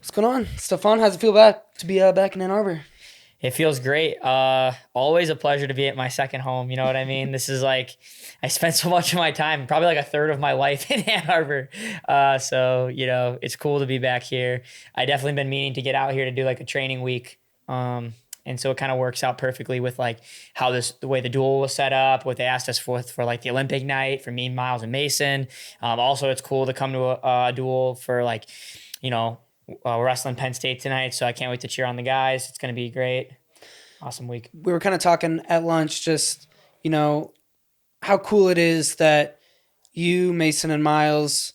What's going on, Stevan? How's it feel to be back in Ann Arbor? It feels great. Always a pleasure to be at my second home. You know what I mean? This is like, I spent so much of my time, probably like a third of my life in Ann Arbor. So it's cool to be back here. I definitely been meaning to get out here to do like a training week. And so it kind of works out perfectly with like how the way the duel was set up, what they asked us for like the Olympic night for me, Miles and Mason. Also it's cool to come to a duel for like, you know, we're wrestling Penn State tonight, so I can't wait to cheer on the guys. It's going to be great. Awesome week. We were kind of talking at lunch, just, you know, how cool it is that you, Mason, and Miles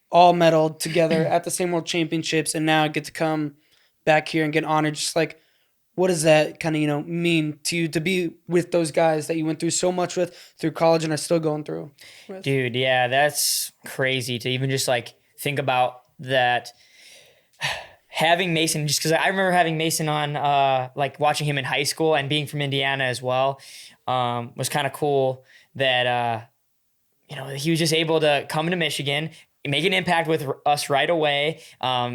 all medaled together at the same World Championships and now get to come back here and get honored. Just like, what does that kind of, mean to you to be with those guys that you went through so much with through college and are still going through with? Dude, yeah, that's crazy to even just like think about that. Having Mason, just because I remember having Mason on, like watching him in high school and being from Indiana as well, was kind of cool that, he was just able to come to Michigan, make an impact with us right away. I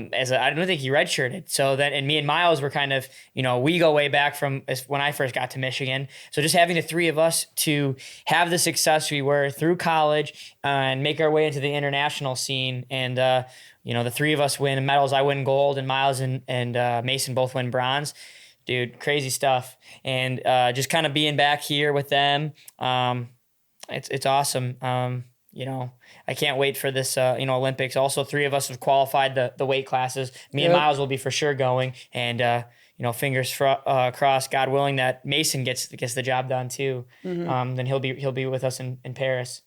don't think he redshirted. So then, and me and Miles were kind of, we go way back from when I first got to Michigan. So just having the three of us to have the success we were through college and make our way into the international scene. And, the three of us win medals. I win gold, and Miles and Mason both win bronze. Dude, crazy stuff. And just kind of being back here with them, it's awesome. I can't wait for this, Olympics. Also, three of us have qualified the weight classes. Me and Miles will be for sure going. And, fingers crossed, God willing, that Mason gets the job done too. Mm-hmm. Then he'll be with us in Paris.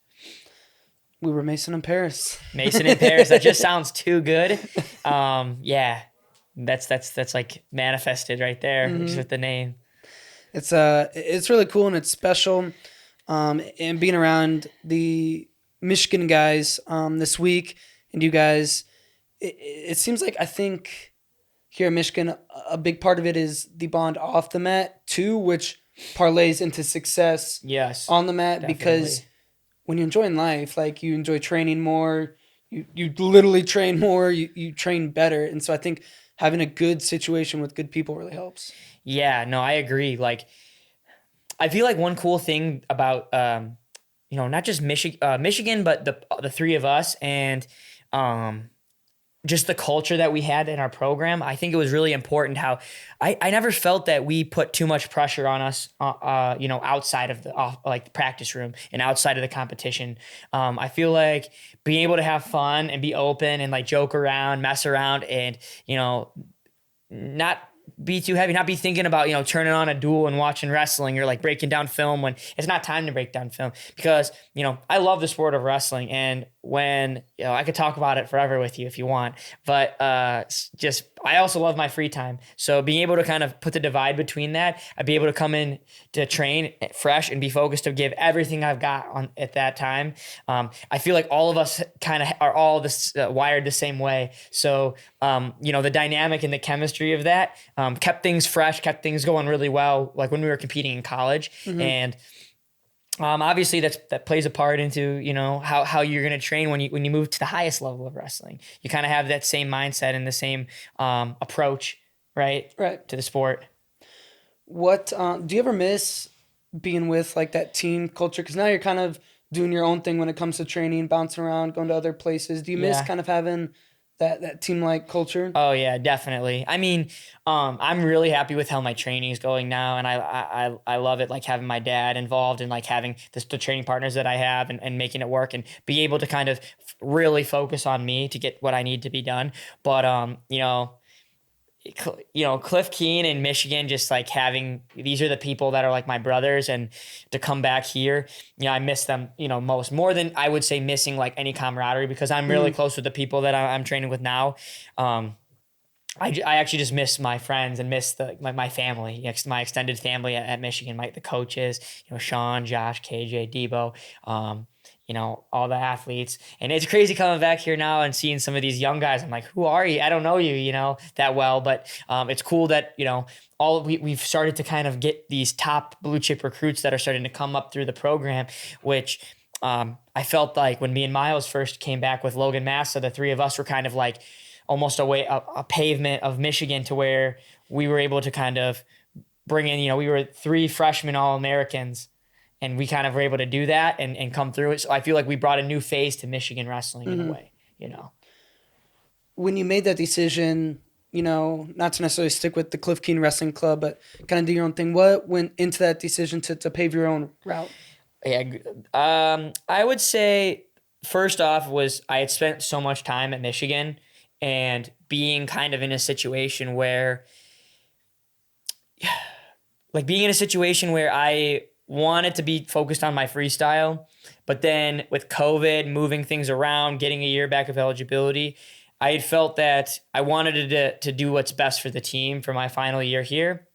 We were Mason in Paris. Mason in Paris. That just sounds too good. Yeah, that's like manifested right there, just with the name. It's really cool and it's special. And being around the Michigan guys this week, and you guys, it seems like I think here in Michigan, a big part of it is the bond off the mat too, which parlays into success on the mat, definitely. because when you're enjoying life, like you enjoy training more, you literally train more, you train better. And so I think having a good situation with good people really helps. Yeah, no, I agree. Like, I feel like one cool thing about, not just Michigan, but the three of us and just the culture that we had in our program. I think it was really important how I never felt that we put too much pressure on us, outside of the practice room and outside of the competition. I feel like being able to have fun and be open and like joke around, mess around, and, not be too heavy, not be thinking about, turning on a duel and watching wrestling or like breaking down film when it's not time to break down film, because, I love the sport of wrestling. And when, I could talk about it forever with you if you want, but I also love my free time. So being able to kind of put the divide between that, I'd be able to come in to train fresh and be focused to give everything I've got on at that time. I feel like all of us kind of are all wired the same way. So, the dynamic and the chemistry of that kept things fresh, kept things going really well, like when we were competing in college. Mm-hmm. And obviously that plays a part into, how you're going to train when you move to the highest level of wrestling. You kind of have that same mindset and the same approach, right, to the sport. What do you ever miss being with like that team culture? Because now you're kind of doing your own thing when it comes to training, bouncing around, going to other places. Do you miss kind of having that team-like culture? Oh yeah, definitely. I mean, I'm really happy with how my training is going now, and I love it, like having my dad involved and like having the training partners that I have and making it work and be able to kind of really focus on me to get what I need to be done. But Cliff Keen and Michigan, just like these are the people that are like my brothers, and to come back here, I miss them, more than I would say missing like any camaraderie, because I'm really close with the people that I'm training with now. I actually just miss my friends and miss my family, my extended family at Michigan, the coaches, Sean, Josh, KJ, Debo, all the athletes. And it's crazy coming back here now and seeing some of these young guys. I'm like, who are you? I don't know you, that well, but it's cool that, we've started to kind of get these top blue chip recruits that are starting to come up through the program, which I felt like when me and Miles first came back with Logan Massa, the three of us were kind of like almost a pavement of Michigan to where we were able to kind of bring in, we were 3 freshman All-Americans, and we kind of were able to do that and come through it. So I feel like we brought a new phase to Michigan wrestling in a way, When you made that decision, not to necessarily stick with the Cliff Keen Wrestling Club, but kind of do your own thing, what went into that decision to pave your own route? Yeah, I would say first off was I had spent so much time at Michigan and being kind of in a situation where I wanted to be focused on my freestyle, but then with COVID, moving things around, getting a year back of eligibility, I had felt that I wanted to do what's best for the team for my final year here.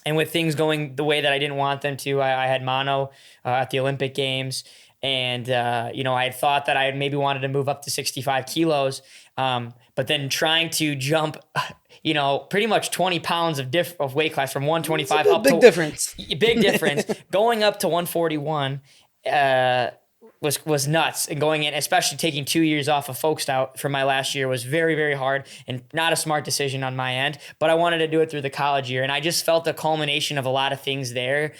And with things going the way that I didn't want them to, I had mono at the Olympic Games. And, I had thought that I had maybe wanted to move up to 65 kilos. But then trying to jump, pretty much 20 pounds of weight class from 125 up to... Big difference. Big difference. Going up to 141 was nuts, and going in, especially taking 2 years off of folk style for my last year, was very, very hard and not a smart decision on my end, but I wanted to do it through the college year. And I just felt the culmination of a lot of things there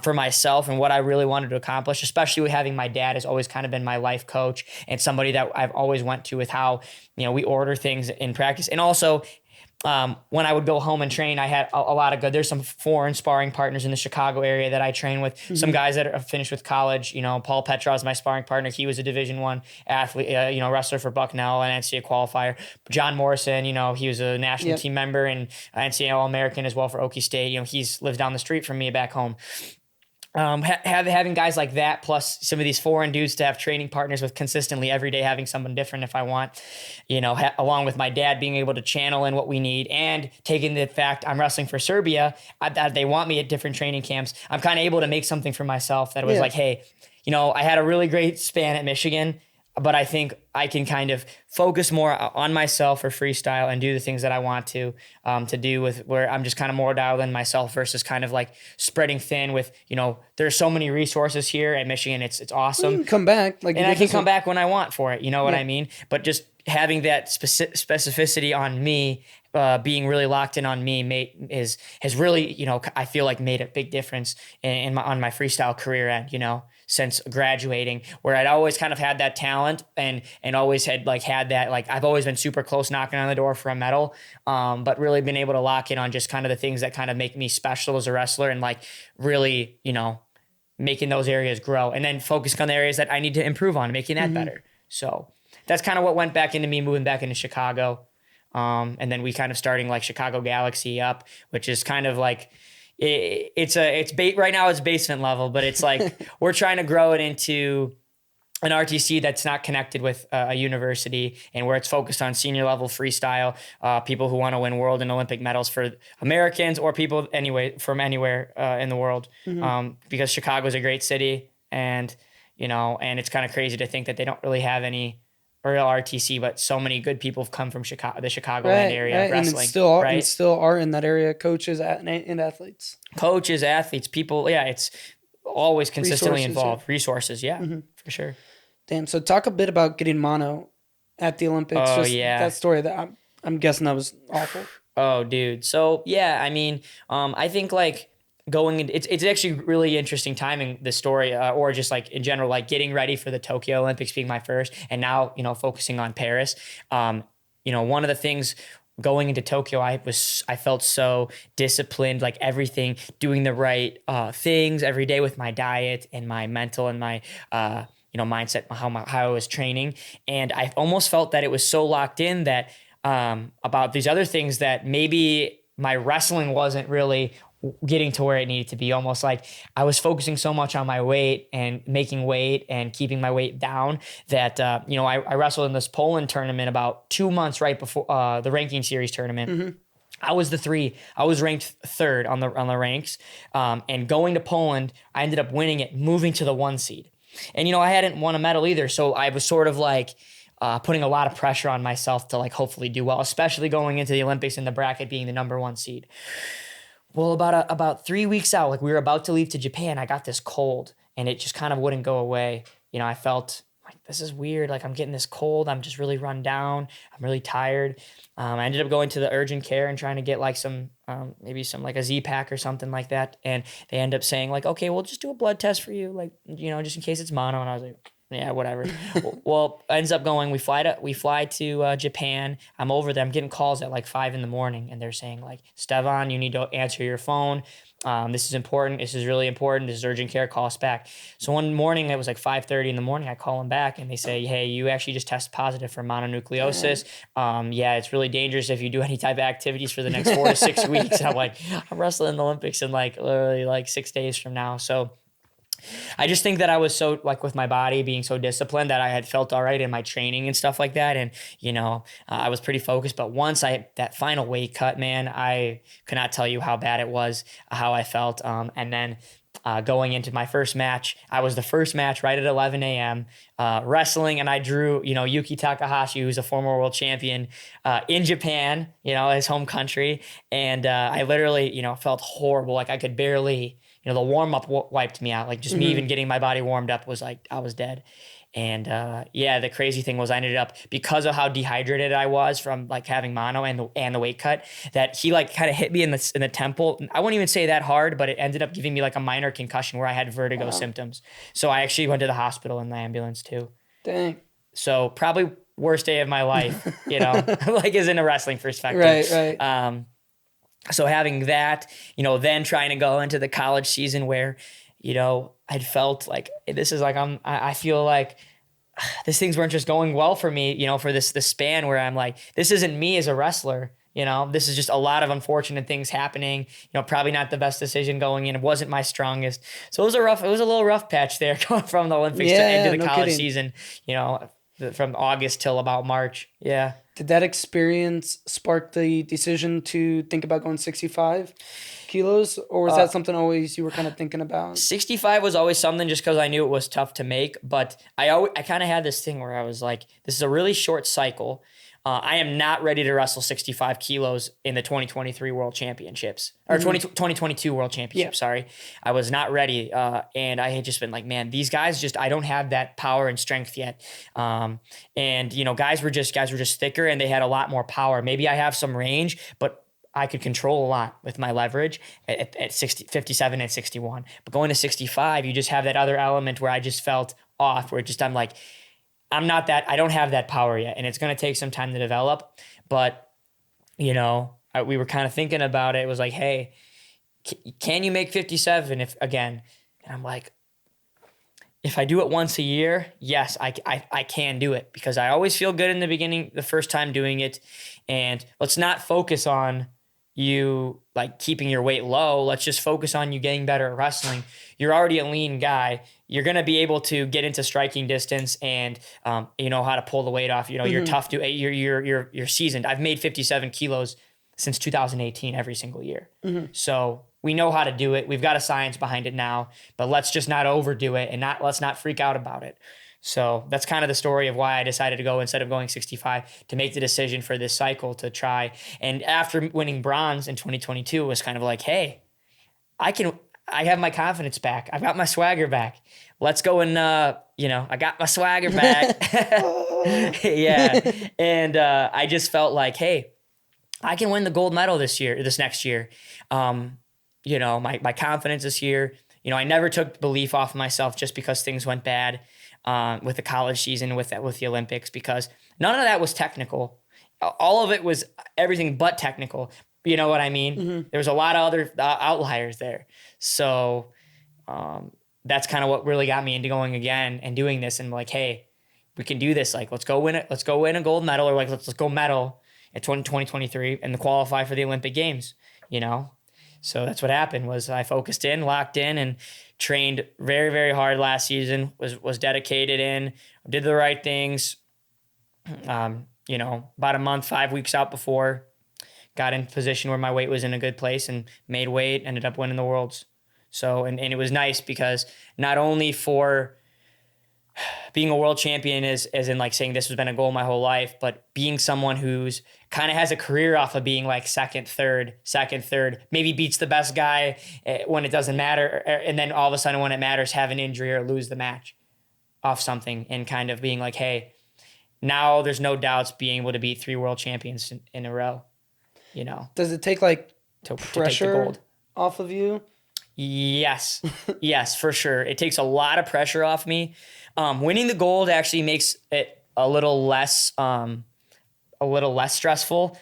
for myself and what I really wanted to accomplish, especially with having my dad has always kind of been my life coach and somebody that I've always went to with how, we order things in practice. And also, when I would go home and train, I had a lot of there's some foreign sparring partners in the Chicago area that I train with. Mm-hmm. Some guys that are finished with college, Paul Petrov is my sparring partner. He was a Division I athlete, wrestler for Bucknell and NCAA qualifier. John Morrison, he was a national team member and NCAA All-American as well for Okie State. He's lives down the street from me back home. Having guys like that, plus some of these foreign dudes to have training partners with consistently every day, having someone different if I want, along with my dad being able to channel in what we need and taking the fact I'm wrestling for Serbia, they want me at different training camps. I'm kind of able to make something for myself that was like, hey, I had a really great span at Michigan, but I think I can kind of focus more on myself for freestyle and do the things that I want to do with where I'm just kind of more dialed in myself versus kind of like spreading thin with, there's so many resources here at Michigan. It's awesome. You can come back. And I can come back when I want for it. You know what I mean? But just having that specificity on me, being really locked in on me has really, I feel like made a big difference on my freestyle career end, since graduating, where I'd always kind of had that talent and always had that, I've always been super close knocking on the door for a medal, but really been able to lock in on just kind of the things that kind of make me special as a wrestler and really, making those areas grow and then focusing on the areas that I need to improve on, making that better. So that's kind of what went back into me moving back into Chicago. And then we kind of starting Chicago Galaxy up, which is kind of right now it's basement level, but it's we're trying to grow it into an RTC that's not connected with a university and where it's focused on senior level freestyle, people who want to win world and Olympic medals for Americans or people from anywhere in the world. Because Chicago is a great city and it's kind of crazy to think that they don't really have any real RTC, but so many good people have come from Chicago, the Chicagoland area of wrestling. And still are in that area, coaches and athletes. Coaches, athletes, people, it's always consistently involved. Resources, for sure. Damn, so talk a bit about getting mono at the Olympics. Oh, That story that I'm guessing that was awful. Oh, dude. So, I think going in, it's actually really interesting timing, the story, or just in general, getting ready for the Tokyo Olympics being my first and now, focusing on Paris. One of the things going into Tokyo, I felt so disciplined, everything, doing the right things every day with my diet and my mental and my, mindset, how I was training. And I almost felt that it was so locked in that about these other things that maybe my wrestling wasn't really getting to where it needed to be. Almost like I was focusing so much on my weight and making weight and keeping my weight down that, I wrestled in this Poland tournament about 2 months right before the ranking series tournament. Mm-hmm. I was I was ranked 3rd on the ranks. And going to Poland, I ended up winning it, moving to the 1 seed. And, I hadn't won a medal either. So I was sort of putting a lot of pressure on myself to hopefully do well, especially going into the Olympics in the bracket being the number 1 seed. Well, about 3 weeks out, we were about to leave to Japan, I got this cold and it just kind of wouldn't go away. I felt my like, this is weird. Like, I'm getting this cold. I'm just really run down. I'm really tired. I ended up going to the urgent care and trying to get like some, maybe some like a Z-Pack or something like that. And they end up saying like, okay, we'll just do a blood test for you. Like, just in case it's mono. And I was like, yeah, whatever. Well, ends up going, we fly to Japan. I'm over there. I'm getting calls at like 5 a.m. and they're saying like, Stevan, you need to answer your phone. This is important. This is really important. This is urgent care. Call us back. So one morning, it was like 5:30 in the morning. I call them back and they say, hey, you actually just tested positive for mononucleosis. Yeah, it's really dangerous if you do any type of activities for the next 4 to 6 weeks. And I'm like, I'm wrestling in the Olympics in like literally like 6 days from now. So I just think that I was so like with my body being so disciplined that I had felt all right in my training and stuff like that. And, I was pretty focused, but once that final weight cut, man, I could not tell you how bad it was, how I felt. And then going into my first match, I was the first match right at 11 a.m. Wrestling, and I drew, Yuki Takahashi, who's a former world champion in Japan, his home country. And I literally, felt horrible. Like I could barely, the warm up wiped me out. Like just me even getting my body warmed up was like, I was dead. And the crazy thing was I ended up, because of how dehydrated I was from like having mono and the weight cut, that he like kind of hit me in the temple. I wouldn't even say that hard, but it ended up giving me like a minor concussion where I had vertigo symptoms. So I actually went to the hospital in the ambulance too. Dang. So probably worst day of my life, like as in a wrestling perspective. Right. So having that, then trying to go into the college season where, I'd felt like this is like, I feel like these things weren't just going well for me, for this span where I'm like, this isn't me as a wrestler. This is just a lot of unfortunate things happening, probably not the best decision going in. It wasn't my strongest. So it was a little rough patch there going from the Olympics to into the college season, from August till about March. Yeah. Did that experience spark the decision to think about going 65 kilos? Or was that something always you were kind of thinking about? 65 was always something just because I knew it was tough to make. But I kind of had this thing where I was like, this is a really short cycle. I am not ready to wrestle 65 kilos in the 2023 World Championships or 2022 World Championship. Sorry. I was not ready. And I had just been like, man, these guys I don't have that power and strength yet. And guys were just thicker and they had a lot more power. Maybe I have some range, but I could control a lot with my leverage at 57 and 61. But going to 65, you just have that other element where I just felt off, where I'm like, I don't have that power yet, and it's going to take some time to develop. But, we were kind of thinking about it. It was like, hey, can you make 57 and I'm like, if I do it once a year, yes, I can do it, because I always feel good in the beginning, the first time doing it. And let's not focus on you like keeping your weight low. Let's just focus on you getting better at wrestling. You're already a lean guy. You're going to be able to get into striking distance and you know how to pull the weight off. You're tough to you're seasoned. I've made 57 kilos since 2018 every single year. So we know how to do it. We've got a science behind it now, but let's just not overdo it and let's not freak out about it. So that's kind of the story of why I decided to go, instead of going 65, to make the decision for this cycle to try. And after winning bronze in 2022, it was kind of like, hey, I have my confidence back. I've got my swagger back. Let's go and, I got my swagger back. Yeah. And I just felt like, hey, I can win the gold medal this next year. My confidence this year, I never took belief off of myself just because things went bad. With the college season, with the Olympics, because none of that was technical. All of it was everything but technical. You know what I mean? There was a lot of other outliers there. So that's kind of what really got me into going again and doing this. And like, hey, we can do this. Like, let's go win it. Let's go win a gold medal, or like, let's go medal at 2023 and qualify for the Olympic Games, So that's what happened. Was I focused in, locked in, and trained very, very hard last season, was dedicated in, did the right things. About a month, 5 weeks out before, got in position where my weight was in a good place and made weight, ended up winning the Worlds. So, and it was nice because not only for being a world champion as in like saying this has been a goal my whole life, but being someone who's kind of has a career off of being like second, third, maybe beats the best guy when it doesn't matter. And then all of a sudden when it matters, have an injury or lose the match. off something and kind of being like, hey, now there's no doubts being able to beat 3 world champions in a row, you know, Does it take like to take the pressure gold. off of you? Yes. Yes, for sure. It takes a lot of pressure off me. Winning the gold actually makes it a little less stressful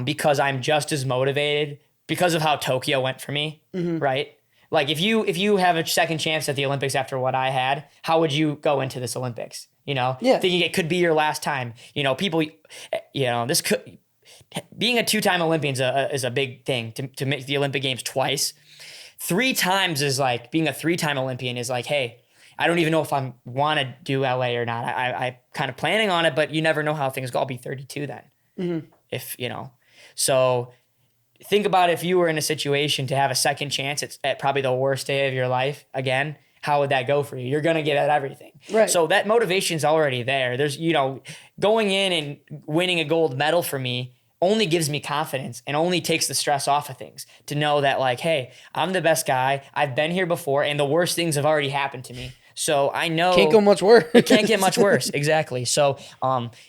because I'm just as motivated because of how Tokyo went for me, right? Like if you have a second chance at the Olympics after what I had, how would you go into this Olympics? You know, Yeah. thinking it could be your last time. You know, people, you know, this could being a 2-time Olympian is a big thing to make the Olympic Games twice. 3 times is like being a 3-time Olympian is like, hey, I don't even know if I want to do LA or not. I kind of planning on it, but you never know how things go. I'll be 32 then. If, you know, so think about if you were in a situation to have a second chance at probably the worst day of your life again, how would that go for you? You're going to give it everything. Right. So that motivation's already there. There's, you know, going in and winning a gold medal for me only gives me confidence and only takes the stress off of things to know that like, hey, I'm the best guy. I've been here before and the worst things have already happened to me. So I know Can't go much worse. It can't get much worse. Exactly. So,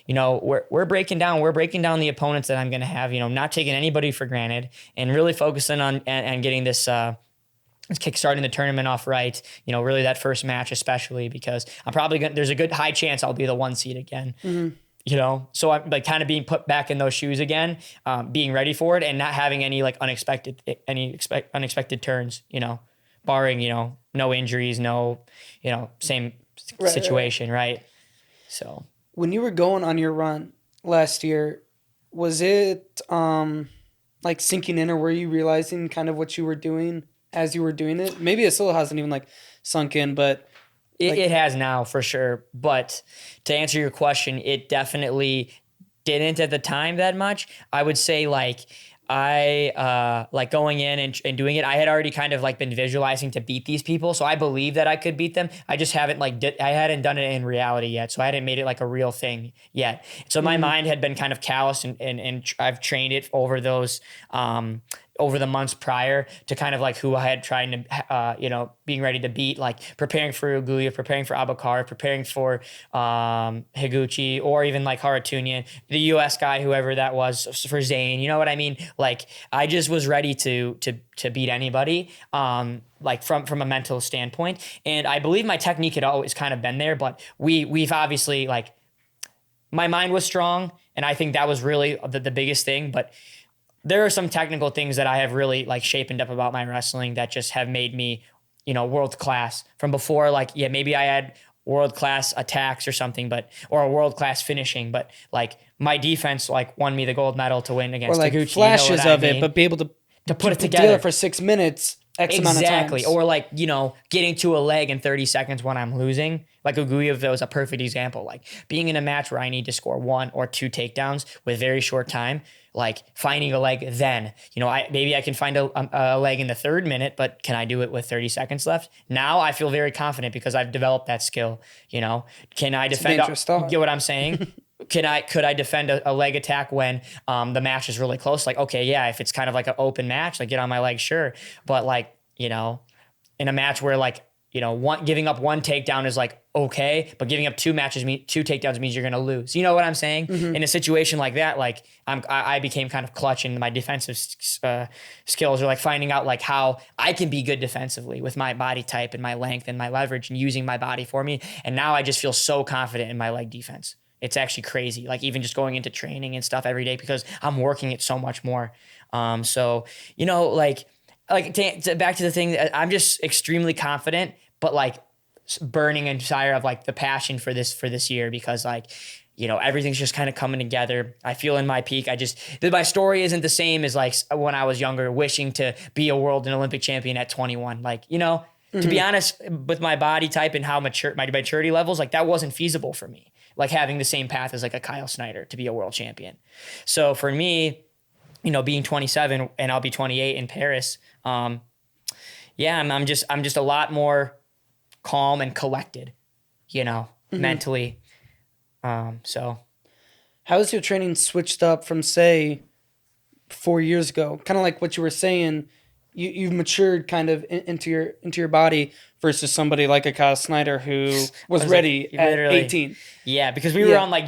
you know, we're breaking down the opponents that I'm going to have, you know, not taking anybody for granted and really focusing on and getting this, kickstarting the tournament off right. You know, really that first match, especially because I'm probably there's a good high chance I'll be the 1 seed again. You know, so I'm like kind of being put back in those shoes again, being ready for it and not having any like unexpected turns, you know, barring, you know, no injuries, no, you know, same situation. Right. So when you were going on your run last year, was it like sinking in, or were you realizing kind of what you were doing as you were doing it? Maybe it still hasn't even like sunk in, but it has now for sure. But to answer your question, it definitely didn't at the time that much. I would say like I like going in and doing it. I had already kind of like been visualizing to beat these people. So I believe that I could beat them. I just haven't I hadn't done it in reality yet. So I hadn't made it like a real thing yet. So my mind had been kind of calloused and I've trained it over those, over the months prior to kind of like who I had trying to, you know, being ready to beat, like preparing for Uguya, preparing for Abakar, preparing for Higuchi, or even like Haratunian, the US guy, whoever that was, for Zayn, you know what I mean? Like I just was ready to beat anybody, like from a mental standpoint. And I believe my technique had always kind of been there, but we've obviously like, my mind was strong. And I think that was really the biggest thing, but there are some technical things that I have really like shapened up about my wrestling that just have made me, you know, world class from before. Like, yeah, maybe I had world class attacks or something, or a world class finishing, but like my defense like won me the gold medal to win against or like Taguchi, flashes you know of it, but be able to put it put together for 6 minutes, X amount of times. Exactly. Or like, you know, getting to a leg in 30 seconds when I'm losing. Like Uguya was a perfect example. Like being in a match where I need to score 1 or 2 takedowns with very short time, like finding a leg then. You know, maybe I can find a leg in the 3rd minute, but can I do it with 30 seconds left? Now I feel very confident because I've developed that skill. You know, can I defend? Get what I'm saying? Could I defend a leg attack when the match is really close? Like, okay, yeah, if it's kind of like an open match, like get on my leg, sure. But like, you know, in a match where like, you know, giving up 1 takedown is like, okay, but giving up 2 takedowns means you're going to lose. You know what I'm saying? In a situation like that, like I became kind of clutch in my defensive skills, or like finding out like how I can be good defensively with my body type and my length and my leverage and using my body for me. And now I just feel so confident in my leg defense. It's actually crazy. Like even just going into training and stuff every day because I'm working it so much more. So, you know, like back to the thing, I'm just extremely confident, but like burning and desire of like the passion for this year, because like, you know, everything's just kind of coming together. I feel in my peak. My story isn't the same as like when I was younger, wishing to be a world and Olympic champion at 21. Like, you know, to be honest, with my body type and how my maturity levels, like that wasn't feasible for me. Like having the same path as like a Kyle Snyder to be a world champion. So for me, you know, being 27 and I'll be 28 in Paris, yeah, I'm just a lot more calm and collected, you know, mentally. So how has your training switched up from say 4 years ago? Kind of like what you were saying, you've matured kind of into your body versus somebody like a Kyle Snyder who was was ready like, at literally. 18. Yeah, because we were Yeah. on like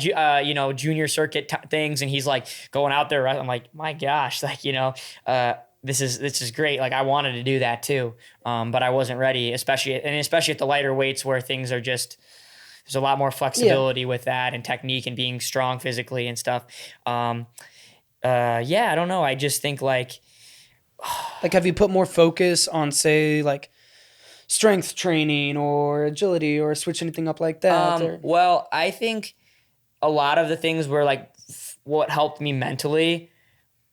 junior circuit things, and he's like going out there. I'm like, my gosh, like this is great. Like I wanted to do that too, but I wasn't ready, especially at the lighter weights where things are just there's a lot more flexibility with that and technique and being strong physically and stuff. Yeah, I don't know. I just think like Like, have you put more focus on, say, like strength training or agility or switch anything up like that? Or well, I think a lot of the things were like what helped me mentally,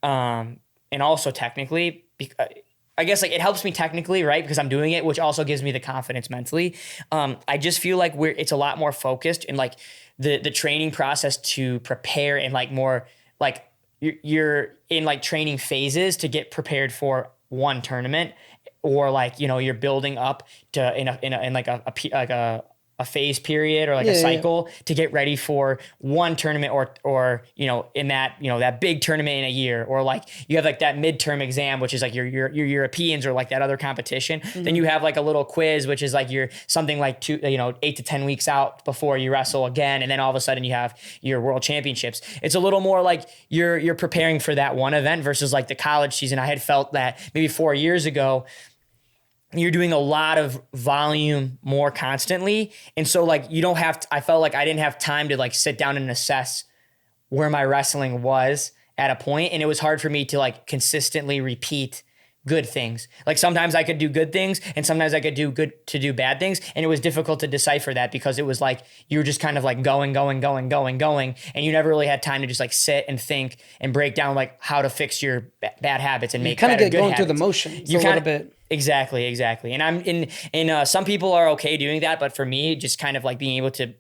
and also technically. I guess like it helps me technically, right? Because I'm doing it, which also gives me the confidence mentally. I just feel like it's a lot more focused in like the training process to prepare and like more like you're in like training phases to get prepared for one tournament, or like you're building up to in like a phase period or like a yeah. cycle to get ready for one tournament or in that that big tournament in a year, or like you have like that midterm exam, which is like your Europeans or like that other competition. Then you have like a little quiz, which is like you're something like 8 to 10 weeks out before you wrestle again, and then all of a sudden you have your world championships. It's a little more like you're preparing for that one event versus like the college season. I had felt that maybe 4 years ago you're doing a lot of volume more constantly. And so like you don't have to, I felt like I didn't have time to like sit down and assess where my wrestling was at a point. And it was hard for me to like consistently repeat good things. Like sometimes I could do good things and sometimes I could do bad things. And it was difficult to decipher that because it was like, you were just kind of like going. And you never really had time to just like sit and think and break down like how to fix your bad habits and make kind of better get good going habits. through the motions You a kind little of bit. Exactly. And I'm some people are okay doing that, but for me, just kind of like being able to,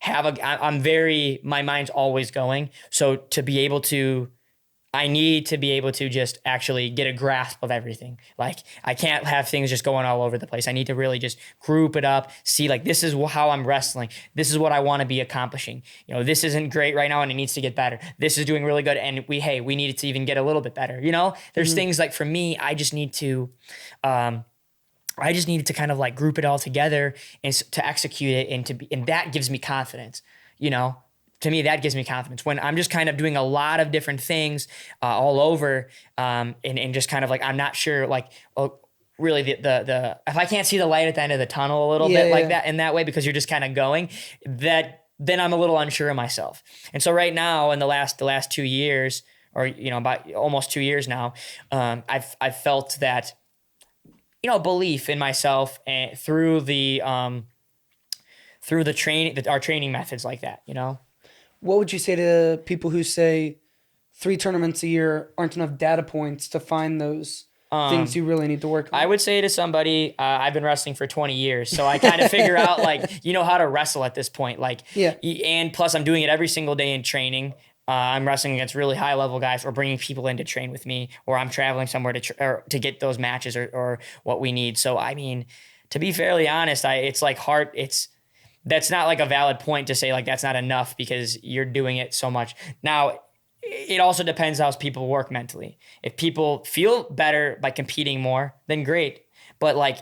I'm very, my mind's always going. So I need to be able to just actually get a grasp of everything. Like I can't have things just going all over the place. I need to really just group it up, see like, this is how I'm wrestling. This is what I want to be accomplishing. This isn't great right now and it needs to get better. This is doing really good. And we need it to even get a little bit better. There's things like for me, I just need to, I just needed to kind of like group it all together and to execute it and that gives me confidence, to me, that gives me confidence when I'm just kind of doing a lot of different things all over, and just kind of like I'm not sure, like, really the if I can't see the light at the end of the tunnel a little bit like that in that way because you're just kind of going, that then I'm a little unsure of myself. And so right now in the last 2 years, or about almost 2 years now, I've felt that belief in myself and through the training, our training methods like that. What would you say to people who say 3 tournaments a year aren't enough data points to find those things you really need to work on? I would say to somebody, I've been wrestling for 20 years, so I kind of figure out like, how to wrestle at this point. Like, yeah. And plus I'm doing it every single day in training. I'm wrestling against really high level guys or bringing people in to train with me, or I'm traveling somewhere to get those matches or what we need. So, I mean, to be fairly honest, it's like hard. That's not like a valid point to say like that's not enough because you're doing it so much. Now, it also depends how people work mentally. If people feel better by competing more, then great. But like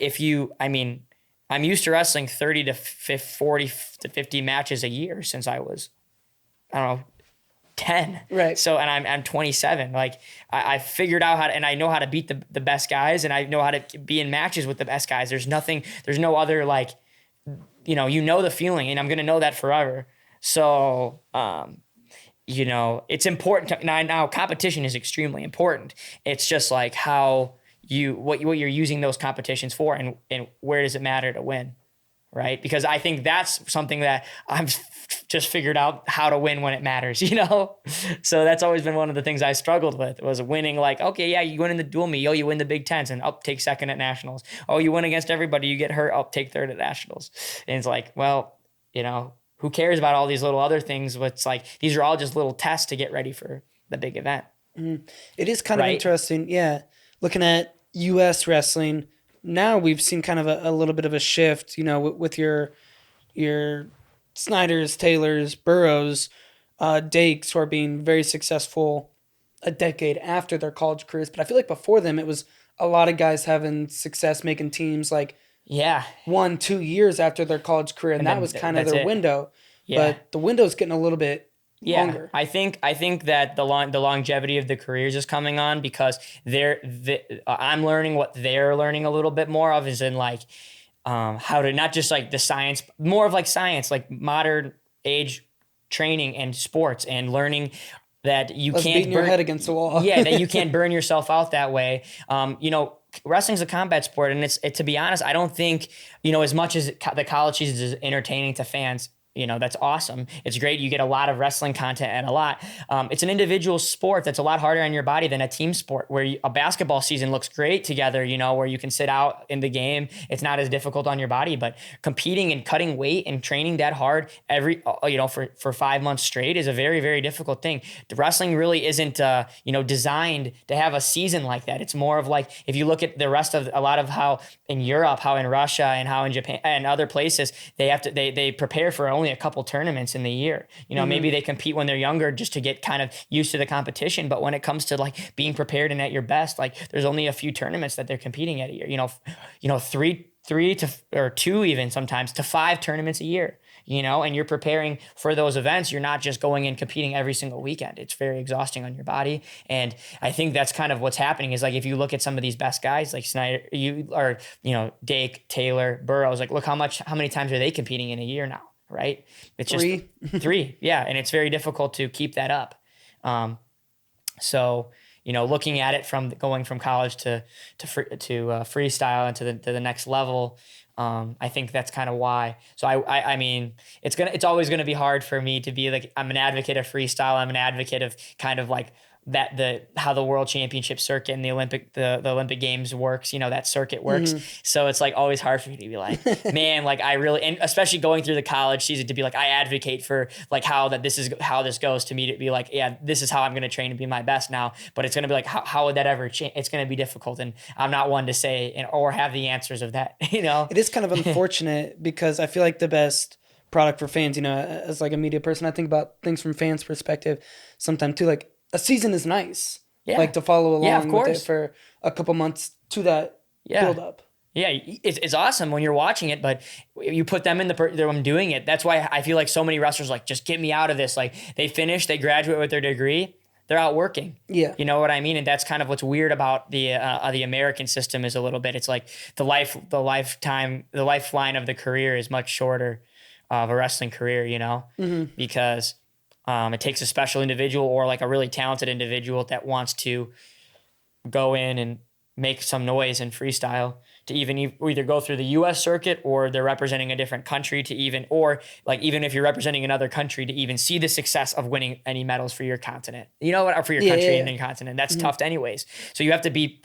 I'm used to wrestling 30 to 40 to 50 matches a year since I was, I don't know, 10. Right. So, and I'm 27. Like I figured out how to, and I know how to beat the best guys, and I know how to be in matches with the best guys. There's no other like, the feeling, and I'm going to know that forever. So, it's important now competition is extremely important. It's just like how what you're using those competitions for and where does it matter to win? Right. Because I think that's something that I've just figured out how to win when it matters, So that's always been one of the things I struggled with was winning. Like, okay, yeah, you win in the dual meet. Oh, you win the Big Tens and take second at nationals. Oh, you win against everybody. You get hurt. Take third at nationals. And it's like, well, who cares about all these little other things? It's like, these are all just little tests to get ready for the big event. It is kind of interesting. Yeah. Looking at US wrestling, now we've seen kind of a little bit of a shift, with your Snyders, Taylors, Burrows, Dakes, who are being very successful a decade after their college careers, but I feel like before them, it was a lot of guys having success making teams like Yeah. 1-2 years after their college career, and And that then was kind of that's their it. window. Yeah. But the window's getting a little bit Yeah, longer. I think that the longevity of the careers is coming on because I'm learning what they're learning a little bit more of is in like how to not just like the science, more of like science, like modern age training and sports and learning that you Let's can't beating your head against the wall. yeah, that you can't burn yourself out that way. Wrestling's a combat sport, and to be honest, I don't think as much as the college season is entertaining to fans. That's awesome. It's great. You get a lot of wrestling content and a lot. It's an individual sport that's a lot harder on your body than a team sport where a basketball season looks great together, where you can sit out in the game. It's not as difficult on your body, but competing and cutting weight and training that hard for 5 months straight is a very, very difficult thing. The wrestling really isn't, designed to have a season like that. It's more of like, if you look at the rest of a lot of how in Europe, how in Russia and how in Japan and other places, they prepare for only a couple tournaments in the year. Maybe they compete when they're younger just to get kind of used to the competition. But when it comes to like being prepared and at your best, like there's only a few tournaments that they're competing at a year. Three to or two even sometimes to 5 tournaments a year. And you're preparing for those events. You're not just going and competing every single weekend. It's very exhausting on your body. And I think that's kind of what's happening is like, if you look at some of these best guys like Snyder, Dake, Taylor, Burroughs, like look how many times are they competing in a year now? Right. It's just 3. Yeah. And it's very difficult to keep that up. So, looking at it from going from college to freestyle and to the next level, I think that's kind of why. So I mean, it's always going to be hard for me to be like, I'm an advocate of freestyle. I'm an advocate of kind of like how the world championship circuit and the Olympic games works, that circuit works. Mm-hmm. So it's like always hard for me to be like, man, like I really, and especially going through the college season to be like, I advocate for like how this goes to me to be like, yeah, this is how I'm going to train to be my best now. But it's going to be like, how would that ever change? It's going to be difficult. And I'm not one to say, or have the answers of that, It is kind of unfortunate because I feel like the best product for fans, as like a media person, I think about things from fans' perspective sometimes too, like, a season is nice, like to follow along with it for a couple months to that build up. Yeah, it's awesome when you're watching it, but you put them in them doing it. That's why I feel like so many wrestlers like, just get me out of this. Like they graduate with their degree, they're out working. Yeah, you know what I mean. And that's kind of what's weird about the American system is a little bit. It's like the lifeline of the career is much shorter of a wrestling career, because. It takes a special individual or like a really talented individual that wants to go in and make some noise in freestyle to even either go through the U.S. circuit or they're representing a different country or even if you're representing another country to even see the success of winning any medals for your continent, or for your country and continent. That's tough anyways. So you have to be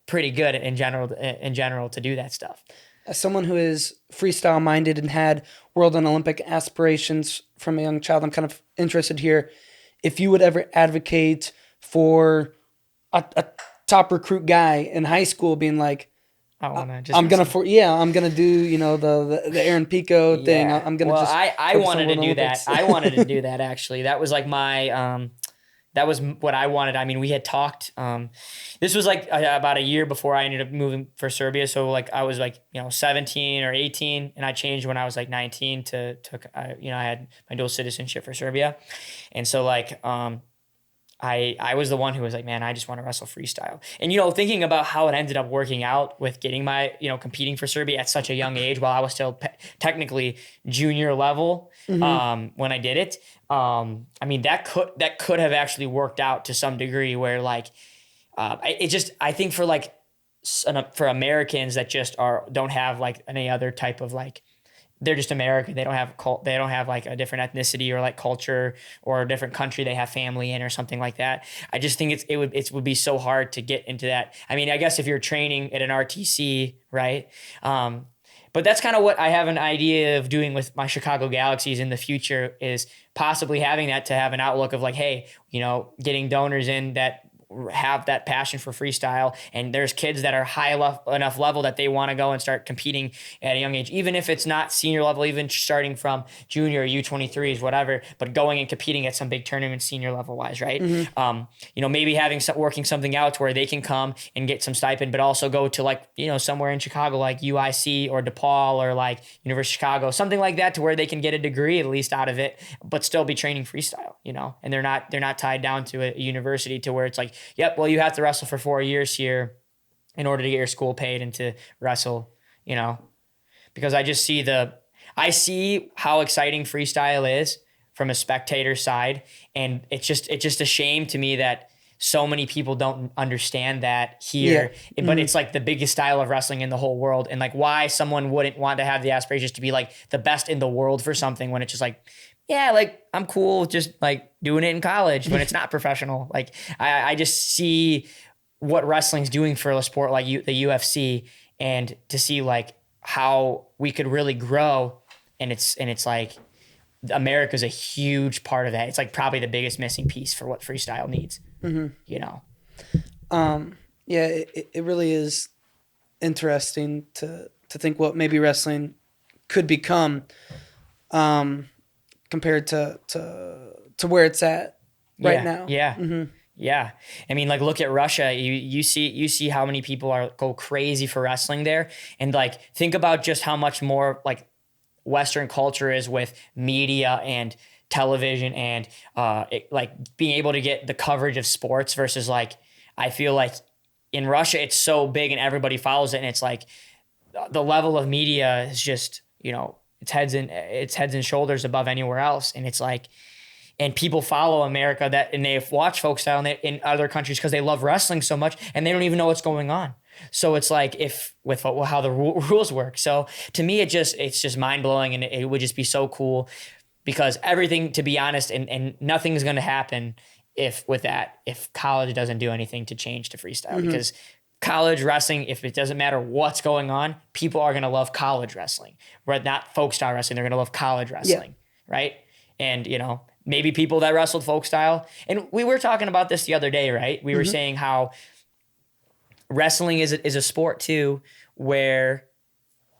pretty good in general to do that stuff. As someone who is freestyle minded and had world and Olympic aspirations from a young child, I'm kind of interested here if you would ever advocate for a top recruit guy in high school being like, I'm gonna do the Aaron Pico thing. I'm gonna I wanted to do that. I wanted to do that actually. That was like my that was what I wanted. I mean, we had talked. This was like about a year before I ended up moving for Serbia. So like I was like 17 or 18, and I changed when I was like 19 to I had my dual citizenship for Serbia, and so like I was the one who was like, man, I just want to wrestle freestyle. And thinking about how it ended up working out with getting my competing for Serbia at such a young age while I was still technically junior level when I did it. I mean that could have actually worked out to some degree where like I think for Americans that just don't have like any other type of like, they're just American. They don't have like a different ethnicity or like culture or a different country they have family in or something like that. I just think it would be so hard to get into that. I mean, I guess if you're training at an RTC, right? But that's kind of what I have an idea of doing with my Chicago Galaxies in the future is possibly having that to have an outlook of like, hey, getting donors in that have that passion for freestyle, and there's kids that are high enough level that they want to go and start competing at a young age, even if it's not senior level, even starting from junior U23s, whatever, but going and competing at some big tournament senior level wise, right? Maybe working something out to where they can come and get some stipend, but also go to like, somewhere in Chicago, like UIC or DePaul or like University of Chicago, something like that, to where they can get a degree at least out of it, but still be training freestyle, and they're not tied down to a university to where it's like, yep, well, you have to wrestle for 4 years here in order to get your school paid and to wrestle, because I see how exciting freestyle is from a spectator side. And it's just a shame to me that so many people don't understand that here, but it's like the biggest style of wrestling in the whole world. And like why someone wouldn't want to have the aspirations to be like the best in the world for something when it's just like, yeah, like I'm cool just like doing it in college when it's not professional. Like I just see what wrestling's doing for a sport like the UFC, and to see like how we could really grow. And it's like America's a huge part of that. It's like probably the biggest missing piece for what freestyle needs, Yeah, it really is interesting to think what maybe wrestling could become, compared to where it's at right now. Yeah. Yeah. I mean, like look at Russia. You see how many people go crazy for wrestling there. And like, think about just how much more like Western culture is with media and television and like being able to get the coverage of sports versus like, I feel like in Russia, it's so big and everybody follows it. And it's like the level of media is just, it's heads and shoulders above anywhere else. And it's like, and people follow America and they watch folk style in other countries because they love wrestling so much and they don't even know what's going on. So it's like how the rules work. So to me, it's just mind blowing, and it would just be so cool because everything, to be honest, and nothing's going to happen if college doesn't do anything to change to freestyle, because college wrestling, if it doesn't matter what's going on, people are going to love college wrestling, right? Not folk style wrestling. They're going to love college wrestling, right? And, maybe people that wrestled folk style. And we were talking about this the other day, right? We were saying how wrestling is a sport too, where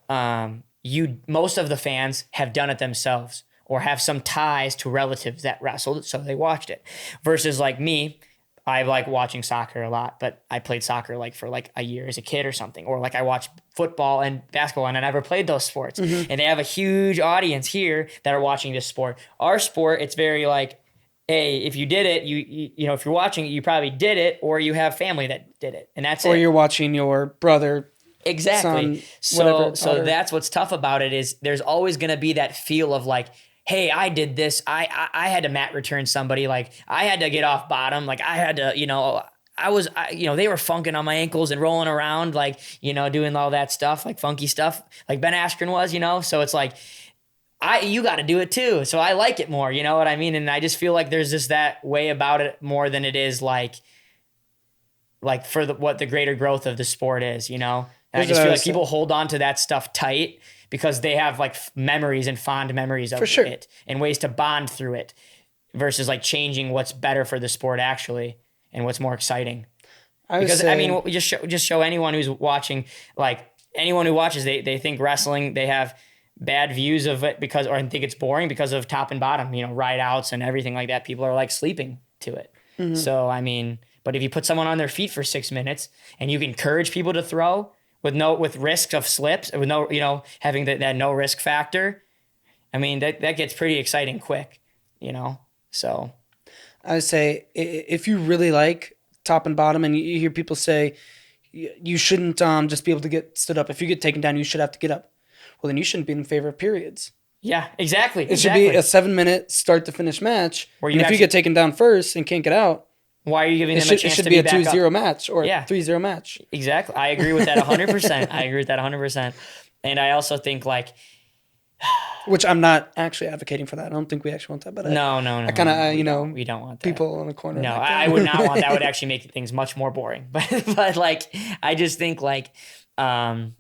most of the fans have done it themselves or have some ties to relatives that wrestled, so they watched it. Versus like me, I like watching soccer a lot, but I played soccer like for like a year as a kid or something. Or like I watched football and basketball and I never played those sports. And they have a huge audience here that are watching this sport. Our sport, it's very like, hey, if you did it, if you're watching it, you probably did it, or you have family that did it. And that's it. Or you're watching your brother. Exactly. Son, so that's what's tough about it, is there's always going to be that feel of like, hey, I did this. I had to mat return somebody. Like I had to get off bottom. Like I had to, they were funking on my ankles and rolling around, like, doing all that stuff, like funky stuff, like Ben Askren was, so it's like, you got to do it too. So I like it more, you know what I mean? And I just feel like there's just that way about it more than it is like for what the greater growth of the sport is, And I just feel like people hold on to that stuff tight because they have like memories and fond memories of it and ways to bond through it versus like changing what's better for the sport actually and what's more exciting. Just show anyone who's watching, like anyone who watches, they think wrestling, they have bad views of it or think it's boring because of top and bottom, ride outs and everything like that. People are like sleeping to it. So, but if you put someone on their feet for 6 minutes and you encourage people to throw with risk of slips, with no, having that no risk factor, that gets pretty exciting quick, so. I would say if you really like top and bottom and you hear people say you shouldn't just be able to get stood up. If you get taken down, you should have to get up. Well, then you shouldn't be in favor of periods. Yeah, exactly. It should be a 7-minute start to finish match. If you get taken down first and can't get out, why are you giving them a chance to be back up? It should be a 2-0 match or a 3-0 match. Exactly. I agree with that 100%. And I also think like... Which I'm not actually advocating for that. I don't think we actually want that. But no. I kind of, we don't want that. People in the corner. No, I would not want that. Would actually make things much more boring. But like, I just think like, from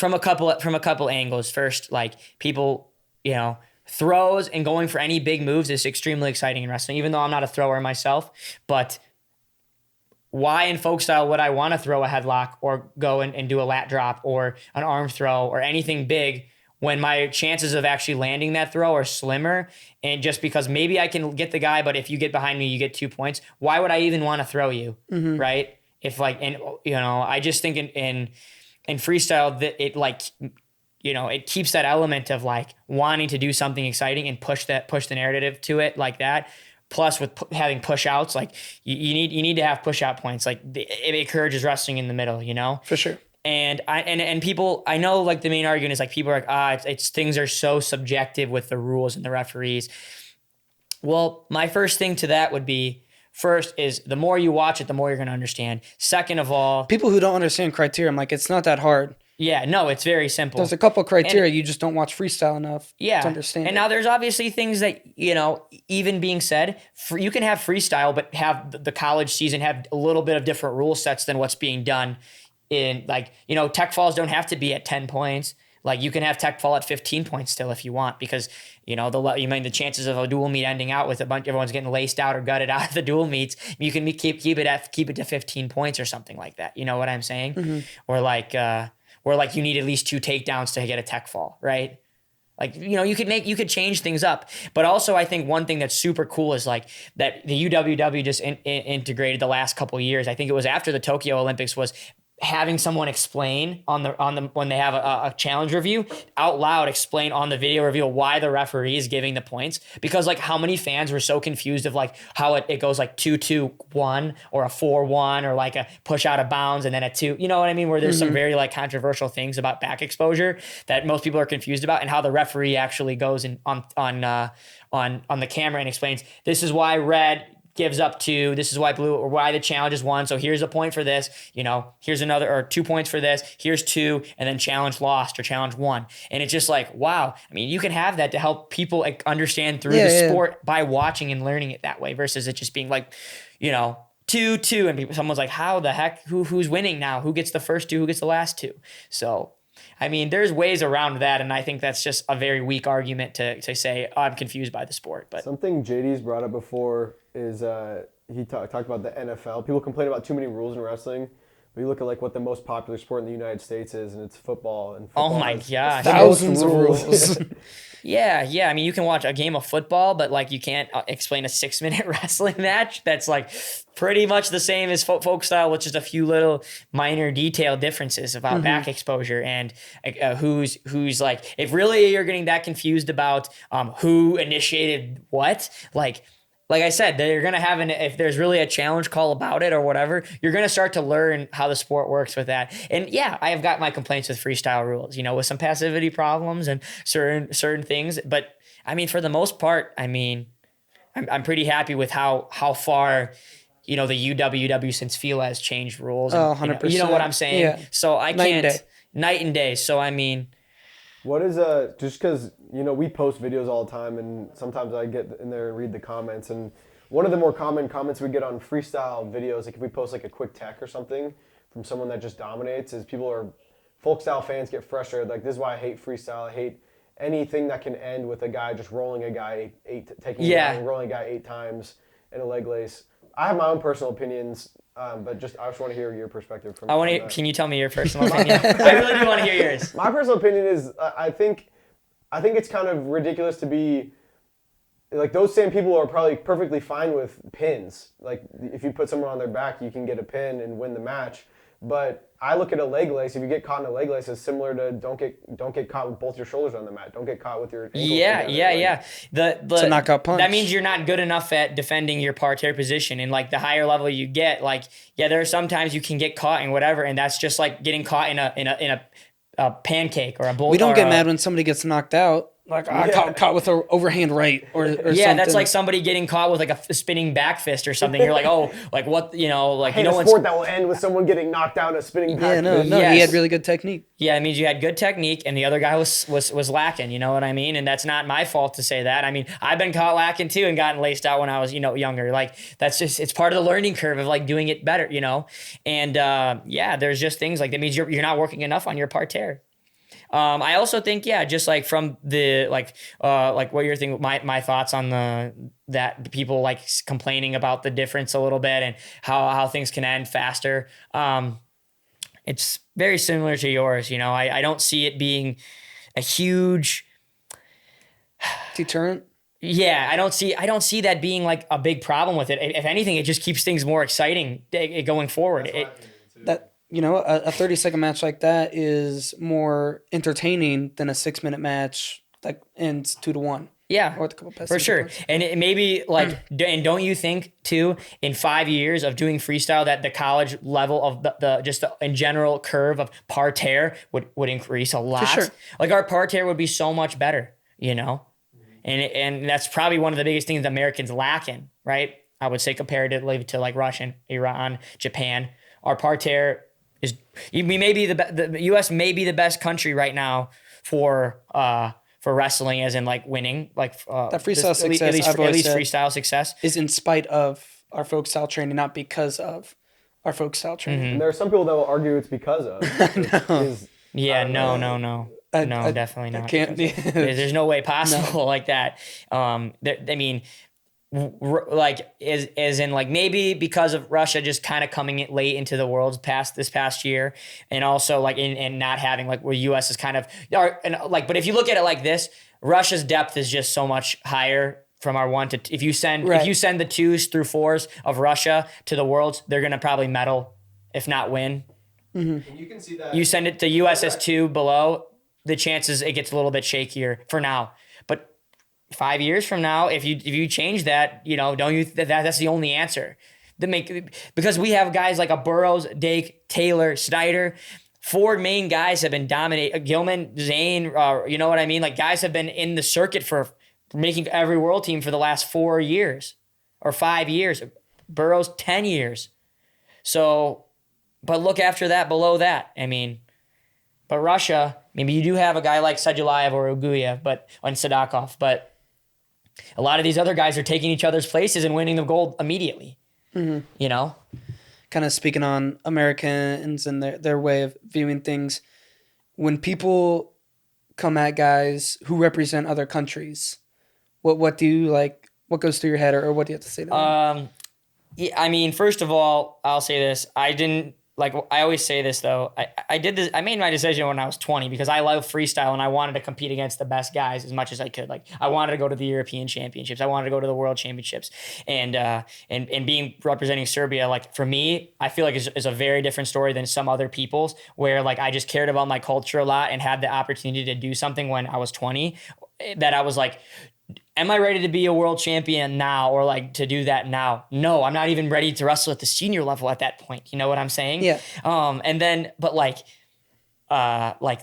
a couple angles. First, like people, throws and going for any big moves is extremely exciting in wrestling, even though I'm not a thrower myself. But why in folk style would I want to throw a headlock or go and do a lat drop or an arm throw or anything big when my chances of actually landing that throw are slimmer? And just because maybe I can get the guy, but if you get behind me, you get 2 points. Why would I even want to throw you? Right? If like, and I just think in freestyle that it like, it keeps that element of like wanting to do something exciting and push the narrative to it like that. Plus with having push outs, like you need to have push out points. Like it encourages wrestling in the middle, For sure. And people, I know like the main argument is like people are like, it's things are so subjective with the rules and the referees. Well, my first thing to that would be, first is the more you watch it, the more you're going to understand. Second of all, people who don't understand criteria, I'm like, it's not that hard. Yeah, no, it's very simple. There's a couple of criteria, you just don't watch freestyle enough to understand. And now there's obviously things that, even being said, you can have freestyle, but have the college season have a little bit of different rule sets than what's being done in like, tech falls don't have to be at 10 points. Like you can have tech fall at 15 points still if you want, because the chances of a dual meet ending out with everyone's getting laced out or gutted out of the dual meets, you can keep it to 15 points or something like that. You know what I'm saying? Mm-hmm. Or like you need at least 2 takedowns to get a tech fall, right? Like, you could change things up. But also I think one thing that's super cool is like that the UWW just integrated the last couple of years. I think it was after the Tokyo Olympics, was having someone explain on the when they have a challenge review out loud, explain on the video review why the referee is giving the points, because like how many fans were so confused of like how it goes like 2-2-1 or a 4-1 or like a push out of bounds and then a 2, you know what I mean, where there's some very like controversial things about back exposure that most people are confused about, and how the referee actually goes in on the camera and explains, this is why red gives up 2, this is why blue, or why the challenge is 1. So here's a point for this, here's another, or 2 points for this, here's 2, and then challenge lost or challenge 1. And it's just like, wow. I mean, you can have that to help people like understand through the sport by watching and learning it that way, versus it just being like, 2-2, and someone's like, how the heck, who's winning now? Who gets the first 2? Who gets the last 2? So, I mean, there's ways around that, and I think that's just a very weak argument to say, oh, I'm confused by the sport. But something JD's brought up before is he talked about the NFL. People complain about too many rules in wrestling, but you look at like what the most popular sport in the United States is, and it's football. And football oh my gosh, thousands of rules. Yeah. I mean, you can watch a game of football, but like you can't explain a 6-minute wrestling match that's like pretty much the same as folk style, with just a few little minor detail differences about back exposure and who's like, if really you're getting that confused about who initiated what, like I said, they're going to have if there's really a challenge call about it or whatever, you're going to start to learn how the sport works with that. And yeah, I have got my complaints with freestyle rules, with some passivity problems and certain things. But I mean, for the most part, I mean, I'm pretty happy with how far, the UWW since FILA has changed rules. And, 100%. You know what I'm saying? Yeah. So I can't, night and day. So I mean, what is just because we post videos all the time, and sometimes I get in there and read the comments, and one of the more common comments we get on freestyle videos, like if we post like a quick tech or something from someone that just dominates, is folk style fans get frustrated. Like, this is why I hate freestyle. I hate anything that can end with a guy just rolling a guy rolling a guy 8 times in a leg lace. I have my own personal opinions. But I just want to hear your perspective. Can you tell me your personal opinion? I really do want to hear yours. My personal opinion is, I think it's kind of ridiculous to be, like, those same people are probably perfectly fine with pins. Like, if you put someone on their back, you can get a pin and win the match. But I look at a leg lace. If you get caught in a leg lace, it's similar to don't get caught with both your shoulders on the mat. Don't get caught with your ankles together. It's a knockout punch. That means you're not good enough at defending your parterre position. And like the higher level you get, like, yeah, there are sometimes you can get caught in whatever, and that's just like getting caught in a pancake or a bull. We don't get mad when somebody gets knocked out. Like, caught with an overhand right or something. That's like somebody getting caught with like a spinning back fist or something. You're like, oh, like what, like, a sport that will end with someone getting knocked out in a spinning back fist. No, he had really good technique. Yeah, it means you had good technique and the other guy was lacking, you know what I mean? And that's not my fault to say that. I mean, I've been caught lacking too and gotten laced out when I was, younger. Like, that's just, it's part of the learning curve of like doing it better, And there's just things like that means you're not working enough on your parterre. I also think, just like from the like what you're thinking, my thoughts on that people like complaining about the difference a little bit and how things can end faster. It's very similar to yours. I don't see it being a huge deterrent. Yeah, I don't see that being like a big problem with it. If anything, it just keeps things more exciting going forward. That a 30-second match like that is more entertaining than a 6-minute match that ends 2-1. Yeah, or with a couple passes for sure. And it maybe like, and don't you think too, in 5 years of doing freestyle, that the college level of the in general curve of parterre would increase a lot? For sure. Like our parterre would be so much better, And that's probably one of the biggest things that Americans lack in, right? I would say comparatively to like Russian, Iran, Japan. Our parterre we may be the U.S. may be the best country right now for wrestling, as in like winning, like that freestyle success. At least freestyle success is in spite of our folk style training, not because of our folk style training. And there are some people that will argue it's because of. No, definitely not. Can't be. There's no way possible like that. As in like maybe because of Russia just kind of coming in late into the world's this past year, and also like and not having like where U.S. is kind of but if you look at it like this, Russia's depth is just so much higher from our one to if you send the 2s through 4s of Russia to the worlds, they're gonna probably medal, if not win. Mm-hmm. And you can see that you send it to U.S. as 2 below, the chances it gets a little bit shakier for now. But 5 years from now, if you change that, don't you that's the only answer because we have guys like a Burroughs, Dake, Taylor, Snyder. 4 main guys have been dominating. Gilman, Zane, you know what I mean? Like guys have been in the circuit for making every world team for the last 4 years or 5 years. Burroughs 10 years. So, but look after that, below that. But Russia, maybe you do have a guy like Sajulayev or Uguyev, and Sadakov, but a lot of these other guys are taking each other's places and winning the gold immediately. Mm-hmm. Kind of speaking on Americans and their way of viewing things. When people come at guys who represent other countries, what do you like? What goes through your head, or what do you have to say to them? First of all, I'll say this. I always say this though. I did this. I made my decision when I was 20 because I love freestyle and I wanted to compete against the best guys as much as I could. Like I wanted to go to the European Championships. I wanted to go to the World Championships, and being representing Serbia. Like for me, I feel like is a very different story than some other people's. Where like I just cared about my culture a lot and had the opportunity to do something when I was 20. That I was like, am I ready to be a world champion now or like to do that now? No, I'm not even ready to wrestle at the senior level at that point. You know what I'm saying? Yeah. But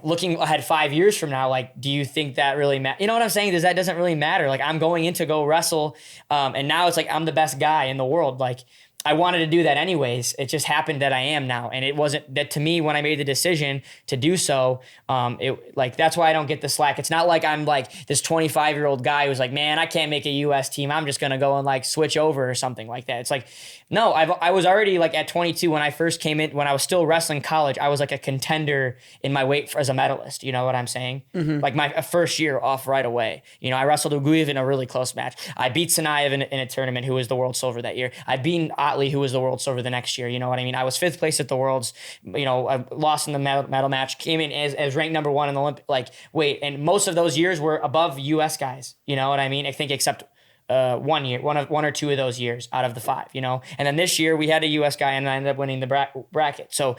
looking ahead 5 years from now, like, do you think that really matters? You know what I'm saying? That doesn't really matter. Like I'm going in to go wrestle. And now it's like, I'm the best guy in the world. Like I wanted to do that anyways. It just happened that I am now. And it wasn't that to me when I made the decision to do so. That's why I don't get the slack. It's not like I'm like this 25-year-old guy who's like, man, I can't make a US team. I'm just going to go and like switch over or something like that. It's like, no, I was already like at 22 when I first came in, when I was still wrestling college, I was like a contender in my weight as a medalist. You know what I'm saying? Mm-hmm. Like my first year off right away. I wrestled Uguyev in a really close match. I beat Sanayev in a tournament who was the world silver that year. I beat Otley, who was the world silver the next year. You know what I mean? I was 5th place at the Worlds. I lost in the medal match, came in as ranked number 1 in the Olympic weight. And most of those years were above US guys. You know what I mean? I think except 1 year, one or two of those years out of the 5, And then this year we had a US guy and I ended up winning the bracket. So,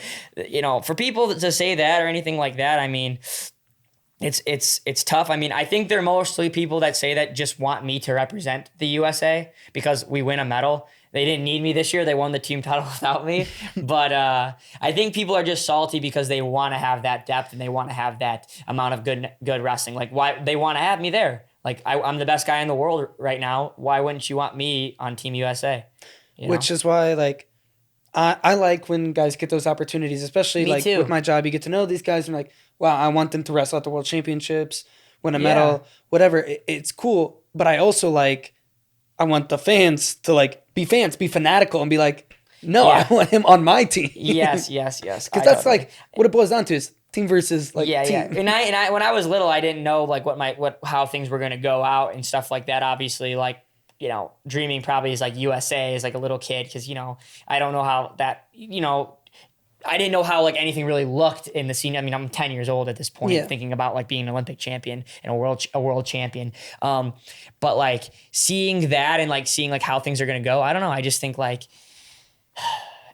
for people to say that or anything like that, it's tough. I think they're mostly people that say that just want me to represent the USA because we win a medal. They didn't need me this year. They won the team title without me. But I think people are just salty because they want to have that depth and they want to have that amount of good wrestling. Like why they want to have me there. Like I'm the best guy in the world right now. Why wouldn't you want me on Team USA? Which is why I like when guys get those opportunities, especially with my job. You get to know these guys and like, wow, I want them to wrestle at the World Championships, win a medal, whatever. It's cool. But I also I want the fans to be be fanatical and be like, no, I want him on my team. Yes. Because that's what it boils down to is team versus like yeah, team. yeah. And I when I was little, I didn't know like how things were gonna go out and stuff like that. Obviously, like dreaming probably is like USA as like a little kid because I don't know how that I didn't know how like anything really looked in the scene. I mean, I'm 10 years old at this point, Yeah. thinking about like being an Olympic champion and a world champion. But like seeing that and like seeing like how things are gonna go, I don't know. I just think like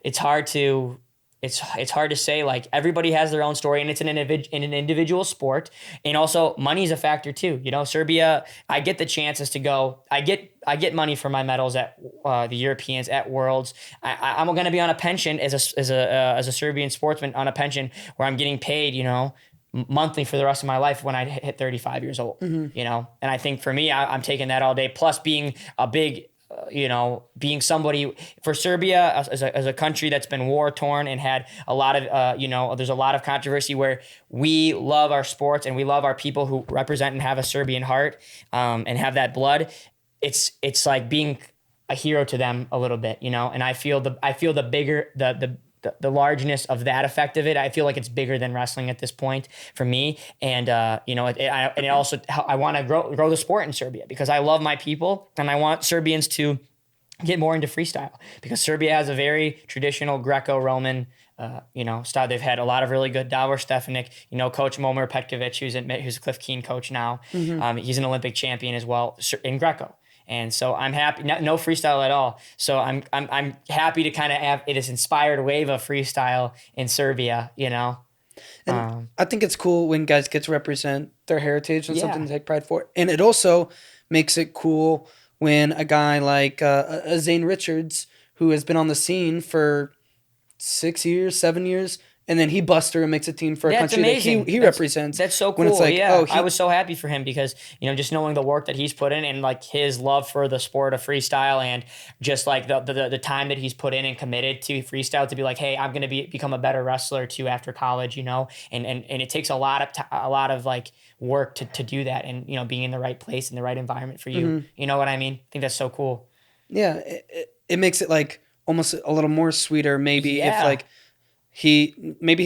it's hard to say. Like everybody has their own story, and it's an individual sport, and also money is a factor too. Serbia, I get the chances to go. I get money for my medals at the Europeans, at Worlds. I'm going to be on a pension as a Serbian sportsman on a pension where I'm getting paid, monthly for the rest of my life when I hit 35 years old. And I think for me, I'm taking that all day. Plus being a big being somebody for Serbia as a country that's been war torn and had a lot of, there's a lot of controversy where we love our sports and we love our people who represent and have a Serbian heart and have that blood. It's like being a hero to them a little bit, and I feel the bigger, the largeness of that effect of it. I feel like it's bigger than wrestling at this point for me. And, it also, I want to grow the sport in Serbia because I love my people and I want Serbians to get more into freestyle because Serbia has a very traditional Greco-Roman, style. They've had a lot of really good Davor Stefanik, Coach Momir Petkovic, who's a Cliff Keen coach now. He's an Olympic champion as well in Greco. And so I'm happy, no freestyle at all. So I'm happy to kind of have it has inspired a wave of freestyle in Serbia, And I think it's cool when guys get to represent their heritage and something to take pride for. And it also makes it cool when a guy like a Zane Richards, who has been on the scene for 6 years, 7 years, and then he busts through and makes a team for a country that he represents. That's so cool. When it's like, I was so happy for him because, just knowing the work that he's put in and like his love for the sport of freestyle and just like the time that he's put in and committed to freestyle to be like, hey, I'm going to become a better wrestler too after college, and it takes a lot of like work to do that and, being in the right place and the right environment for you. You know what I mean? I think that's so cool. Yeah. It makes it like almost a little more sweeter maybe if like, he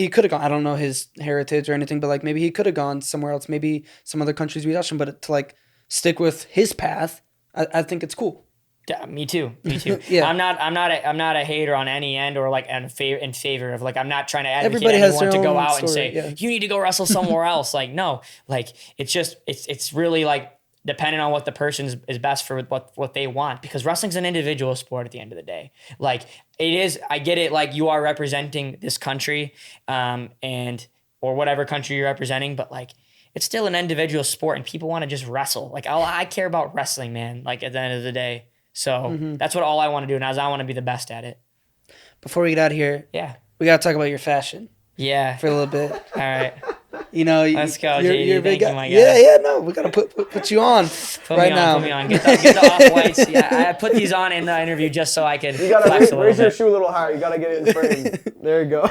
could have gone. I don't know his heritage or anything, but like maybe he could have gone somewhere else. Maybe some other countries we watch him, but to like stick with his path, I think it's cool. Yeah, me too. Yeah. I'm not a hater on any end or like in favor of like I'm not trying to advocate Everybody has anyone their to go own out and story, say you need to go wrestle somewhere else. Like no, like it's really like depending on what the person is best for what they want because wrestling's an individual sport at the end of the day. Like it is, I get it. Like you are representing this country, or whatever country you're representing, but like it's still an individual sport and people want to just wrestle. Like I care about wrestling, man. Like at the end of the day. So that's what all I want to do now is I want to be the best at it. Before we get out of here, we got to talk about your fashion. Yeah. For a little bit. All right. Let's go, JD. Thank you, my guy. Yeah, no, we gotta put you on now. Put me on. Get the off-whites. Yeah, I put these on in the interview just so I could. You gotta raise your shoe a little higher. You gotta get it in frame. There you go.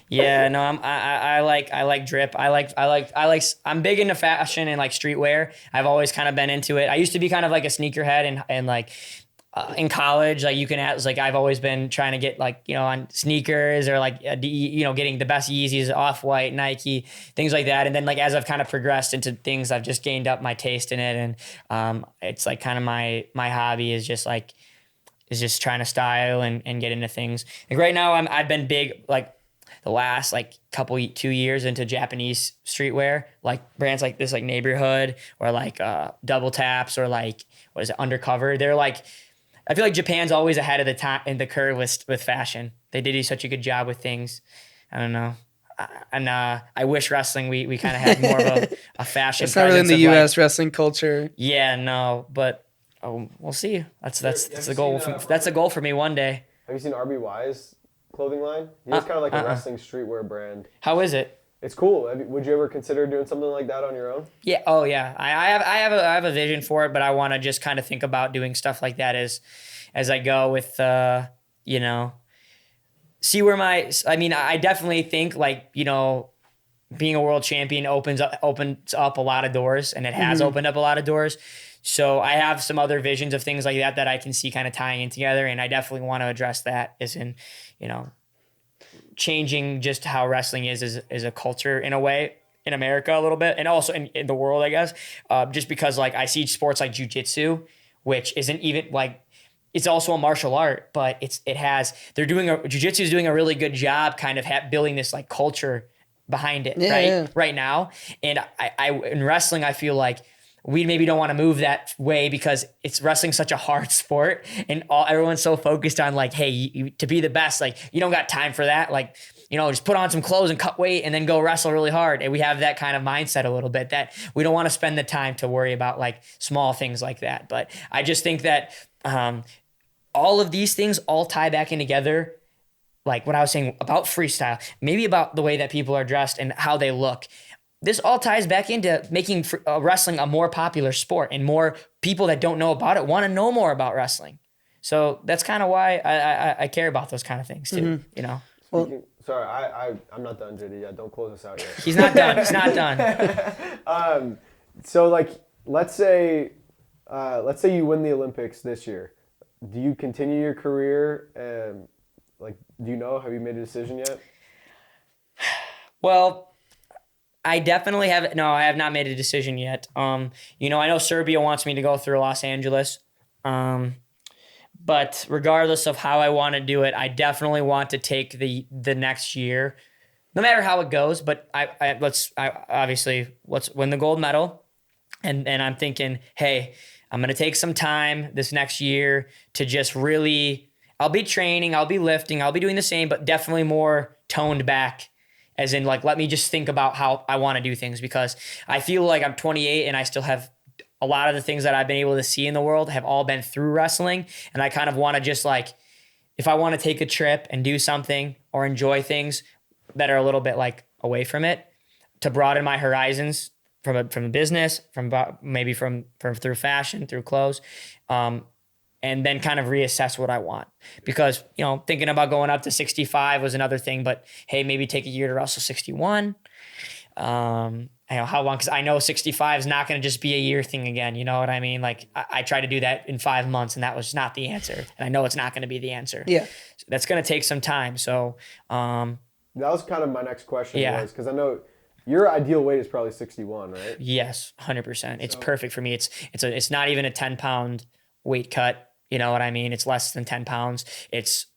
Yeah, no, I like drip. I'm big into fashion and like streetwear. I've always kind of been into it. I used to be kind of like a sneakerhead and like. In college, like you can ask, like I've always been trying to get like, on sneakers or like, getting the best Yeezys, Off-White, Nike, things like that. And then like, as I've kind of progressed into things, I've just gained up my taste in it. And it's like kind of my hobby is just trying to style and get into things. Like right now I've been big, like the last like 2 years into Japanese streetwear, like brands like this, like Neighborhood or like Double Taps or like, what is it, Undercover. They're like, I feel like Japan's always ahead of the time in the curve with fashion. They did do such a good job with things. I don't know. And I wish wrestling, we kind of had more of a fashion. It's not really in the U.S. wrestling culture. Yeah, no, but we'll see. That's the goal. That's a goal for me one day. Have you seen RBY's clothing line? He's kind of like a wrestling streetwear brand. How is it? It's cool. Would you ever consider doing something like that on your own? Yeah. Oh, yeah. I have a vision for it, but I want to just kind of think about doing stuff like that as I go with, see where I definitely think like, being a world champion opens up a lot of doors, and it has opened up a lot of doors. So I have some other visions of things like that I can see kind of tying in together, and I definitely want to address that as in, changing just how wrestling is a culture in a way in America a little bit, and also in the world, I guess. Just because like I see sports like jiu-jitsu, which isn't even like, it's also a martial art, but jiu-jitsu is doing a really good job kind of building this like culture behind it, right now. And I in wrestling, I feel like we maybe don't want to move that way because it's wrestling such a hard sport, and everyone's so focused on like, hey, to be the best, like you don't got time for that. Like, just put on some clothes and cut weight and then go wrestle really hard. And we have that kind of mindset a little bit that we don't want to spend the time to worry about like small things like that. But I just think that all of these things all tie back in together. Like what I was saying about freestyle, maybe about the way that people are dressed and how they look. This all ties back into making wrestling a more popular sport, and more people that don't know about it want to know more about wrestling. So that's kind of why I care about those kind of things too, Well, sorry, I'm not done, JD. Yeah, don't close us out yet. He's not done. He's not done. So like, let's say you win the Olympics this year. Do you continue your career? Like, do you know? Have you made a decision yet? Well, I definitely have. No, I have not made a decision yet. I know Serbia wants me to go through Los Angeles. But regardless of how I want to do it, I definitely want to take the next year, no matter how it goes. But let's win the gold medal, and I'm thinking, hey, I'm gonna take some time this next year to just really. I'll be training, I'll be lifting, I'll be doing the same, but definitely more toned back. As in, like, let me just think about how I want to do things, because I feel like I'm 28 and I still have a lot of the things that I've been able to see in the world have all been through wrestling. And I kind of want to just like, if I want to take a trip and do something or enjoy things that are a little bit like away from it, to broaden my horizons from a business, maybe through fashion, through clothes, and then kind of reassess what I want. Because, thinking about going up to 65 was another thing, but hey, maybe take a year to wrestle 61. I know how long, because I know 65 is not going to just be a year thing again. You know what I mean? Like I tried to do that in 5 months, and that was not the answer. And I know it's not going to be the answer. Yeah. So that's going to take some time. So, that was kind of my next question was, because I know your ideal weight is probably 61, right? Yes, 100%. It's perfect for me. It's not even a 10-pound weight cut. You know what I mean? It's less than 10 pounds.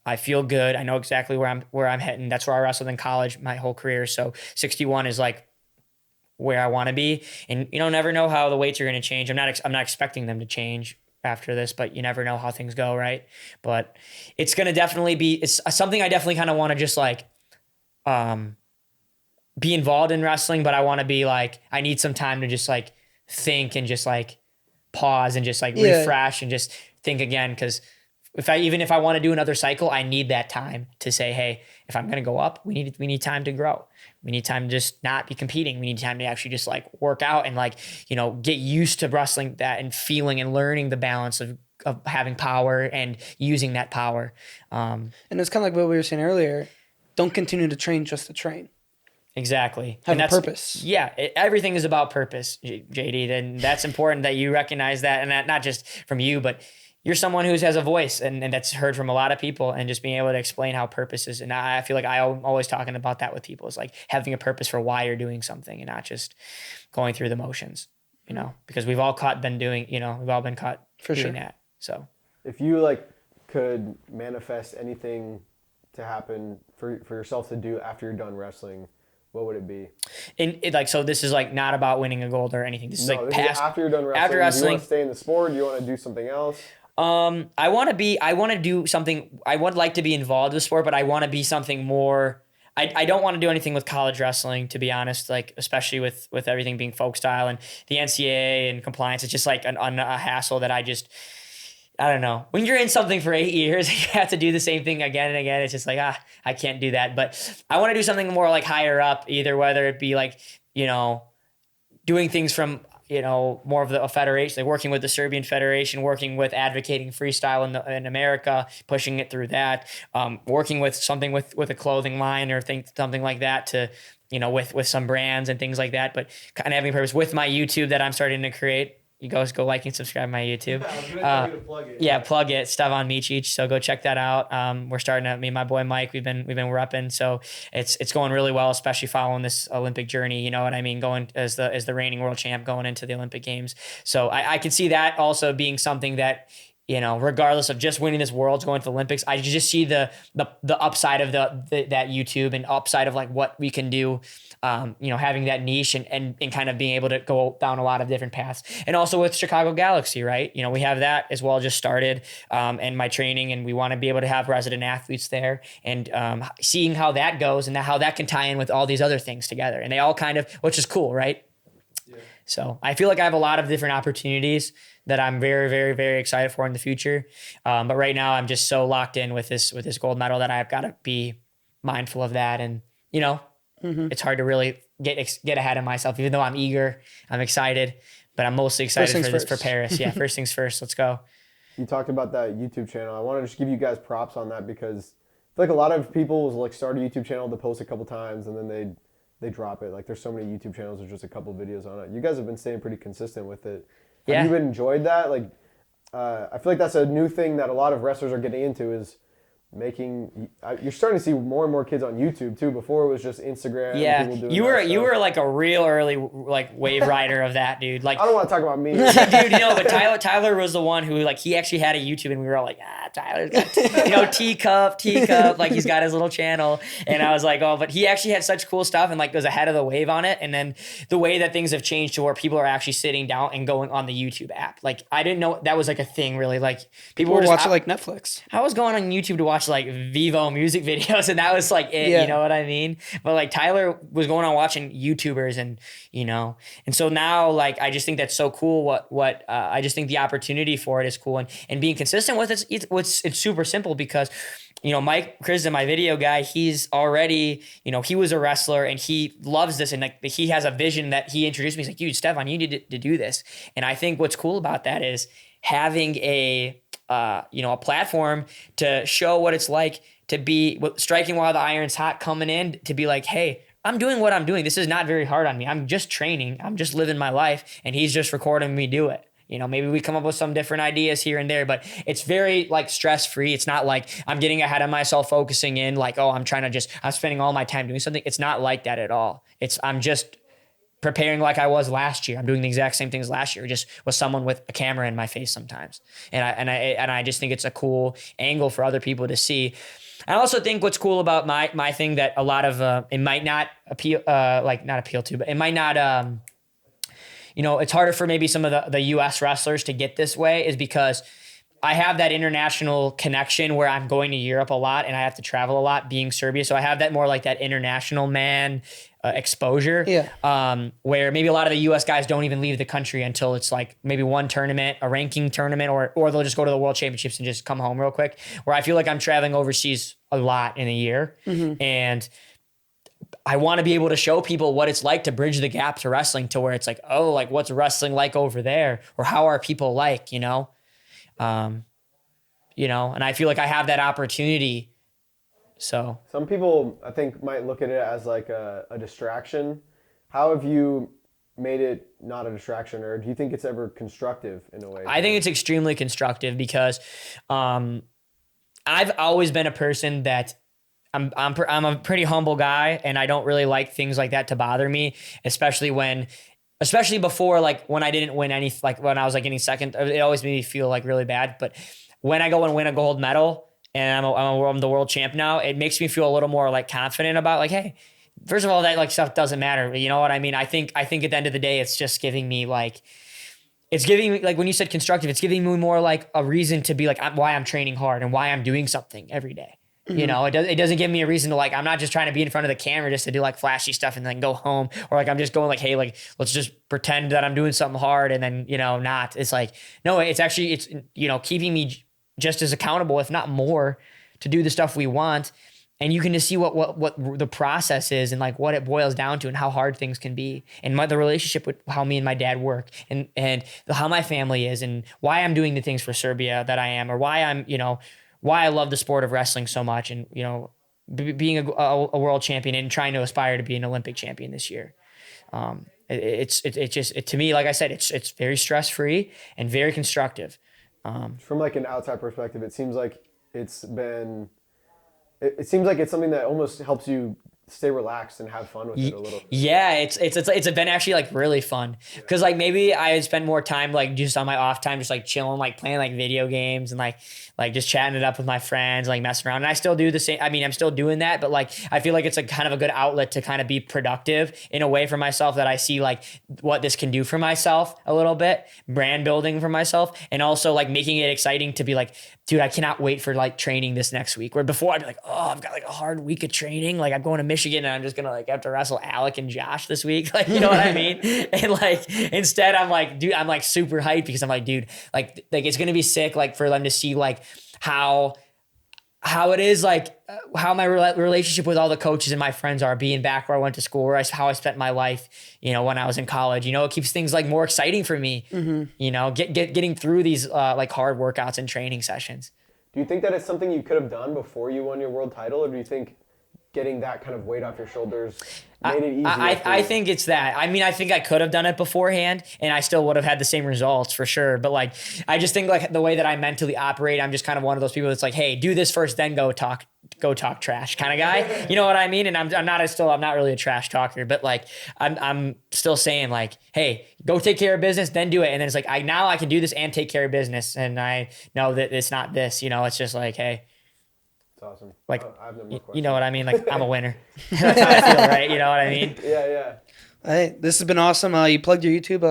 I feel good. I know exactly where I'm heading. That's where I wrestled in college my whole career. So 61 is like where I want to be. And never know how the weights are going to change. I'm not expecting them to change after this, but you never know how things go, right? But it's going to definitely it's something I definitely kind of want to just like be involved in wrestling, but I want to be like, I need some time to just like think and just like pause and just like refresh and just think again. Because if I want to do another cycle, I need that time to say, hey, if I'm going to go up, we need time to grow. We need time to just not be competing. We need time to actually just like work out and like, get used to wrestling that and feeling and learning the balance of having power and using that power. And it's kind of like what we were saying earlier. Don't continue to train just to train. Exactly. Have a purpose. Yeah. Everything is about purpose, JD. And that's important that you recognize that, and that not just from you, but you're someone who has a voice and that's heard from a lot of people, and just being able to explain how purpose is. And I feel like I'm always talking about that with people. It's like having a purpose for why you're doing something and not just going through the motions, because we've all been doing that. So if you could manifest anything to happen for yourself to do after you're done wrestling, what would it be? So this is like not about winning a gold or anything. This is after you're done wrestling. After wrestling, do you want to stay in the sport? Do you want to do something else? I want to do something. I would like to be involved with sport, but I want to be something more. I don't want to do anything with college wrestling, to be honest, like especially with everything being folk style and the NCAA and compliance. It's just like a hassle that I don't know. When you're in something for 8 years, you have to do the same thing again and again. It's just like, I can't do that. But I want to do something more like higher up, either whether it be like, doing things from, more of a federation, like working with the Serbian Federation, working with advocating freestyle in America, pushing it through that, working with something with a clothing line or something like that to, with some brands and things like that, but kind of having a purpose with my YouTube that I'm starting to create. you guys go like and subscribe my YouTube. I was gonna tell you to plug it. Yeah, plug it, Stevan Micic. So go check that out. We're starting to, me and my boy Mike, we've been repping. So it's going really well, especially following this Olympic journey. You know what I mean? Going as the reigning world champ going into the Olympic Games. So I can see that also being something that, you know, regardless of just winning this Worlds, going to the Olympics, I just see the upside of that YouTube and upside of like what we can do. You know, having that niche and kind of being able to go down a lot of different paths. And also with Chicago Galaxy, right? You know, we have that as well, just started, and my training, and we want to be able to have resident athletes there, and seeing how that goes and how that can tie in with all these other things together. And they all kind of, which is cool, right? Yeah. So I feel like I have a lot of different opportunities that I'm very, very, very excited for in the future. But right now I'm just so locked in with this gold medal that I've got to be mindful of that. And, you know, it's hard to really get ahead of myself, even though I'm eager, I'm excited, but I'm mostly excited for Paris. Yeah, first things first. Let's go. You talked about that YouTube channel. I want to just give you guys props on that because I feel like a lot of people will like start a YouTube channel to post a couple times and then they drop it. Like there's so many YouTube channels with just a couple videos on it. You guys have been staying pretty consistent with it. Yeah. Have you enjoyed that? Like, I feel like that's a new thing that a lot of wrestlers are getting into is making. You're starting to see more and more kids on YouTube too. Before it was just Instagram. Yeah, people doing you were like a real early like wave rider of that, dude. Like I don't want to talk about me, dude. You know, but Tyler was the one who like he actually had a YouTube, and we were all like, Tyler's got teacup, like he's got his little channel, and I was like, oh, but he actually had such cool stuff and like was ahead of the wave on it. And then the way that things have changed to where people are actually sitting down and going on the YouTube app, like I didn't know that was like a thing really. Like people were just watching like Netflix. I was going on YouTube to watch like Vivo music videos, and that was like it, you know what I mean? But like Tyler was going on watching YouTubers, and you know, and so now like I just think that's so cool. What I just think the opportunity for it is cool, and being consistent with it's super simple because, you know, Mike Kristen, my video guy, he's already, you know, he was a wrestler and he loves this, and like he has a vision that he introduced me. He's like, dude, Stevan, you need to do this. And I think what's cool about that is having a platform to show what it's like to be striking while the iron's hot, coming in to be like, hey, I'm doing what I'm doing. This is not very hard on me. I'm just training. I'm just living my life. And he's just recording me do it. You know, maybe we come up with some different ideas here and there, but it's very like stress-free. It's not like I'm getting ahead of myself, focusing in like, oh, I'm spending all my time doing something. It's not like that at all. I'm just preparing like I was last year. I'm doing the exact same things last year, just with someone with a camera in my face sometimes. And I just think it's a cool angle for other people to see. I also think what's cool about my thing that a lot of it might not appeal, not appeal to, but it might not, you know, it's harder for maybe some of the U.S. wrestlers to get this way is because I have that international connection where I'm going to Europe a lot and I have to travel a lot being Serbia. So I have that more like that international man exposure. Yeah. Where maybe a lot of the U.S. guys don't even leave the country until it's like maybe one tournament, a ranking tournament, or they'll just go to the World Championships and just come home real quick. Where I feel like I'm traveling overseas a lot in a year. Mm-hmm. And I want to be able to show people what it's like to bridge the gap to wrestling to where it's like, oh, like what's wrestling like over there? Or how are people like, you know? You know, and I feel like I have that opportunity. So some people I think might look at it as like a distraction. How have you made it not a distraction, or do you think it's ever constructive in a way? I think it's extremely constructive because I've always been a person that I'm a pretty humble guy, and I don't really like things like that to bother me, especially before, like when I didn't win any, like when I was like getting second, it always made me feel like really bad. But when I go and win a gold medal and I'm the world champ now, it makes me feel a little more like confident about like, hey, first of all, that like stuff doesn't matter. You know what I mean? I think at the end of the day, it's just giving me like, it's giving me like when you said constructive, it's giving me more like a reason to be like why I'm training hard and why I'm doing something every day. Mm-hmm. You know, it doesn't give me a reason to like, I'm not just trying to be in front of the camera just to do like flashy stuff and then go home, or like I'm just going like, hey, like let's just pretend that I'm doing something hard and then, you know, not. It's like, no, it's you know, keeping me just as accountable, if not more, to do the stuff we want. And you can just see what the process is and like what it boils down to and how hard things can be, and the relationship with how me and my dad work and how my family is and why I'm doing the things for Serbia that I am, or why I'm, you know, why I love the sport of wrestling so much, and, you know, being a world champion and trying to aspire to be an Olympic champion this year. To me, like I said, it's very stress free and very constructive. From like an outside perspective, it seems like it seems like it's something that almost helps you stay relaxed and have fun with it a little. Yeah, it's been actually like really fun because like maybe I spend more time like just on my off time just like chilling, like playing like video games and like just chatting it up with my friends, like messing around. And I still do the same. I mean, I'm still doing that, but like I feel like it's a kind of a good outlet to kind of be productive in a way for myself that I see like what this can do for myself a little bit, brand building for myself, and also like making it exciting to be like, dude, I cannot wait for like training this next week. Where before I'd be like, oh, I've got like a hard week of training. Like I'm going to Michigan and I'm just gonna like have to wrestle Alec and Josh this week. Like, you know what I mean? And like instead I'm like, dude, I'm like super hyped because I'm like, dude, like it's gonna be sick like for them to see like how it is like how my relationship with all the coaches and my friends are being back where I went to school, how I spent my life, you know, when I was in college. You know, it keeps things like more exciting for me. You know, getting through these like hard workouts and training sessions. Do you think that it's something you could have done before you won your world title, or do you think getting that kind of weight off your shoulders made it easier? I think it's that. I mean, I think I could have done it beforehand and I still would have had the same results for sure. But like, I just think like the way that I mentally operate, I'm just kind of one of those people that's like, hey, do this first, then go talk trash kind of guy. You know what I mean? And I'm not really a trash talker, but like, I'm still saying like, hey, go take care of business, then do it. And then it's like, now I can do this and take care of business. And I know that it's not this, you know, it's just like, hey, it's awesome. Like, I have no more you know what I mean? Like, I'm a winner. That's how I feel, right? You know what I mean? Yeah. Hey, this has been awesome. You plugged your YouTube.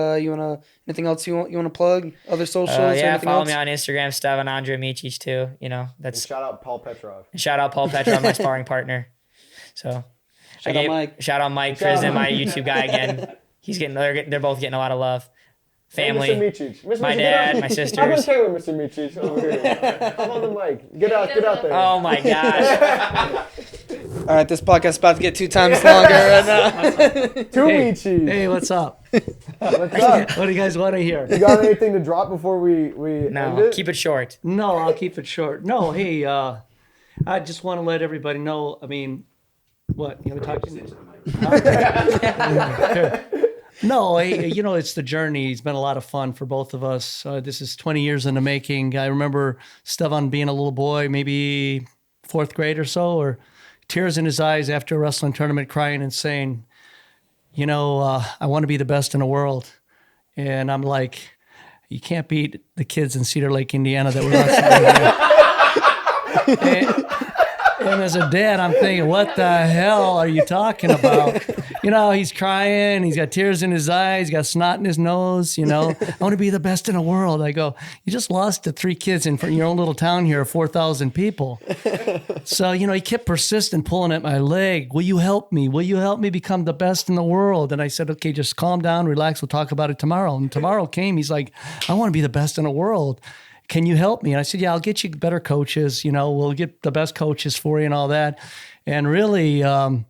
Anything else you want to plug? Other socials? Yeah, follow else? me on Instagram, Stevan Andre Micic too. You know, that's and shout out Paul Petrov. my sparring partner. So Shout out Mike. Shout out Mike Prison, my YouTube guy again. They're both getting a lot of love. Family, hey, Mr. Micic. my dad, my sisters. I'm okay with Mr. Micic over here. I'm on the mic. Get out there. Oh my gosh. All right, this podcast is about to get 2 times longer right now. Micic. Hey, what's up? What's up? What do you guys want to hear? You got anything to drop before we end No, it? keep it short. No, I'll keep it short. No, hey, I just want to let everybody know. I mean, what you want to talk to me? No, hey, you know, it's the journey. It's been a lot of fun for both of us. This is 20 years in the making. I remember Stevan being a little boy, maybe 4th grade or so, or tears in his eyes after a wrestling tournament, crying and saying, you know, I want to be the best in the world. And I'm like, you can't beat the kids in Cedar Lake, Indiana that were wrestling. And as a dad, I'm thinking, what the hell are you talking about? You know, he's crying. He's got tears in his eyes. He's got snot in his nose. You know, I want to be the best in the world. I go, you just lost to 3 kids in your own little town here of 4,000 people. So, you know, he kept persistent pulling at my leg. Will you help me? Will you help me become the best in the world? And I said, okay, just calm down, relax. We'll talk about it tomorrow. And tomorrow came. He's like, I want to be the best in the world. Can you help me? And I said, yeah, I'll get you better coaches. You know, we'll get the best coaches for you and all that. And really, and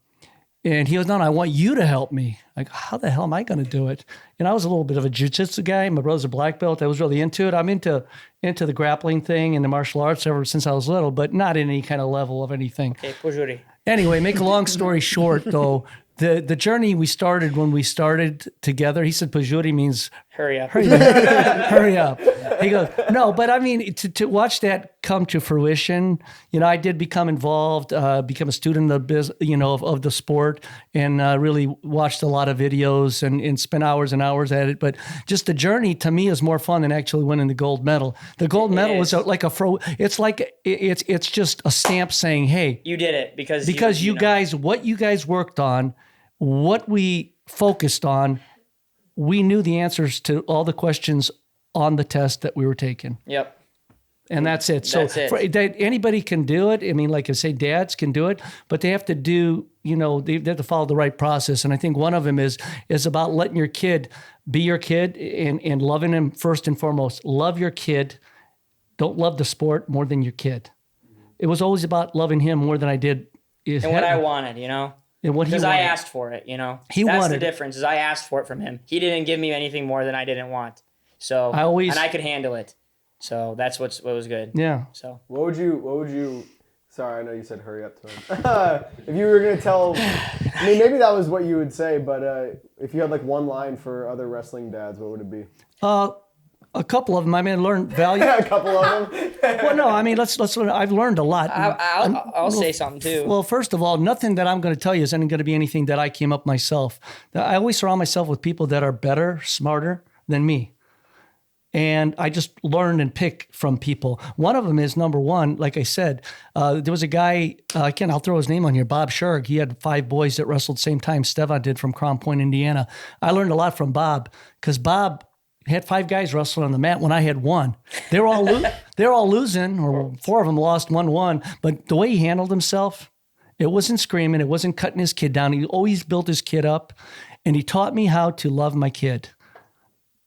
he goes, no, I want you to help me. Like, how the hell am I going to do it? And I was a little bit of a jiu-jitsu guy. My brother's a black belt. I was really into it. I'm into the grappling thing and the martial arts ever since I was little, but not in any kind of level of anything. Okay, Anyway, make a long story short, though, the journey we started when we started together, he said Pajuri means hurry up. Hurry up. He goes, no, but I mean, to watch that come to fruition, you know, I did become involved, become a student of of the sport, and really watched a lot of videos and spent hours and hours at it. But just the journey to me is more fun than actually winning the gold medal. The gold medal is like it's just a stamp saying, hey, you did it because you guys, what you guys worked on, what we focused on, we knew the answers to all the questions on the test that we were taking. Yep. And that's it. That's it. Anybody can do it. I mean, like I say, dads can do it, but they have to do, you know, they have to follow the right process. And I think one of them is about letting your kid be your kid and loving him first and foremost. Love your kid. Don't love the sport more than your kid. It was always about loving him more than I did. And what I wanted, you know? Because I asked for it, you know? That's the difference, is I asked for it from him. He didn't give me anything more than I didn't want. So, and I could handle it. So that's what was good. Yeah. So what would you Sorry, I know you said hurry up to him. If you were going to tell, I mean, maybe that was what you would say, but if you had like one line for other wrestling dads, what would it be? A couple of them. I mean, I learned value. A couple of them? Well, no, I mean, let's learn. I've learned a lot. I'll say something too. Well, first of all, nothing that I'm going to tell you is going to be anything that I came up myself. I always surround myself with people that are better, smarter than me. And I just learn and pick from people. One of them is, number one, like I said, there was a guy, I'll throw his name on here, Bob Sherg. He had 5 boys that wrestled the same time Stevan did from Crown Point, Indiana. I learned a lot from Bob because Bob had 5 guys wrestling on the mat when I had 1. They were all losing, or 4 of them lost, 1 won. But the way he handled himself, it wasn't screaming, it wasn't cutting his kid down. He always built his kid up, and he taught me how to love my kid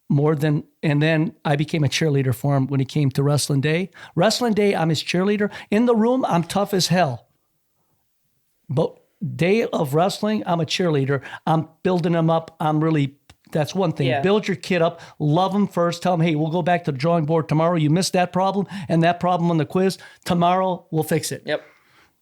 more than. And then I became a cheerleader for him when he came to Wrestling Day. Wrestling Day, I'm his cheerleader. In the room, I'm tough as hell. But day of wrestling, I'm a cheerleader. I'm building him up. That's one thing. Yeah. Build your kid up. Love him first. Tell him, hey, we'll go back to the drawing board tomorrow. You missed that problem and that problem on the quiz. Tomorrow, we'll fix it. Yep.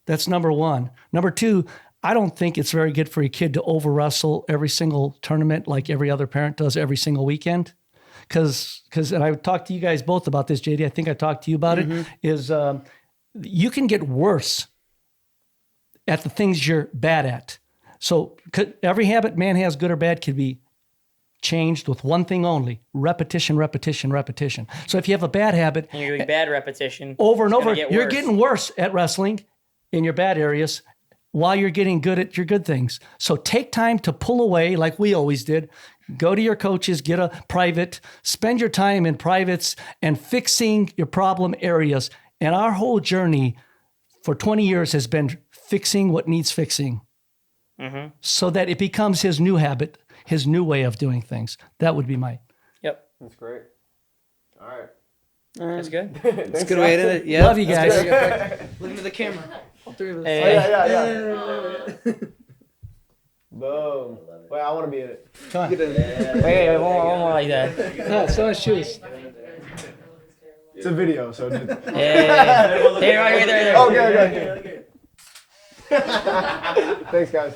That's number 1. Number 2, I don't think it's very good for your kid to over-wrestle every single tournament like every other parent does every single weekend. Because, and I talked to you guys both about this, JD. I think I talked to you about it, is you can get worse at the things you're bad at. So every habit man has, good or bad, could be changed with one thing only: repetition, repetition, repetition. So if you have a bad habit, And you're doing bad repetition over and it's gonna over, get you're worse. getting worse at wrestling in your bad areas while you're getting good at your good things. So take time to pull away like we always did. Go to your coaches, get a private, spend your time in privates and fixing your problem areas. And our whole journey for 20 years has been fixing what needs fixing so that it becomes his new habit, his new way of doing things. That would be my. Yep. That's great. All right. That's good. That's a good way to end it. Yeah. Love you guys. Look into the camera. All 3 of us. Hey. Yeah. Boom. Wait, I want to be in it. Come on. Wait, one more like that. No, so much shoes. It's a video, so. Hey, right there. Okay. Thanks, guys.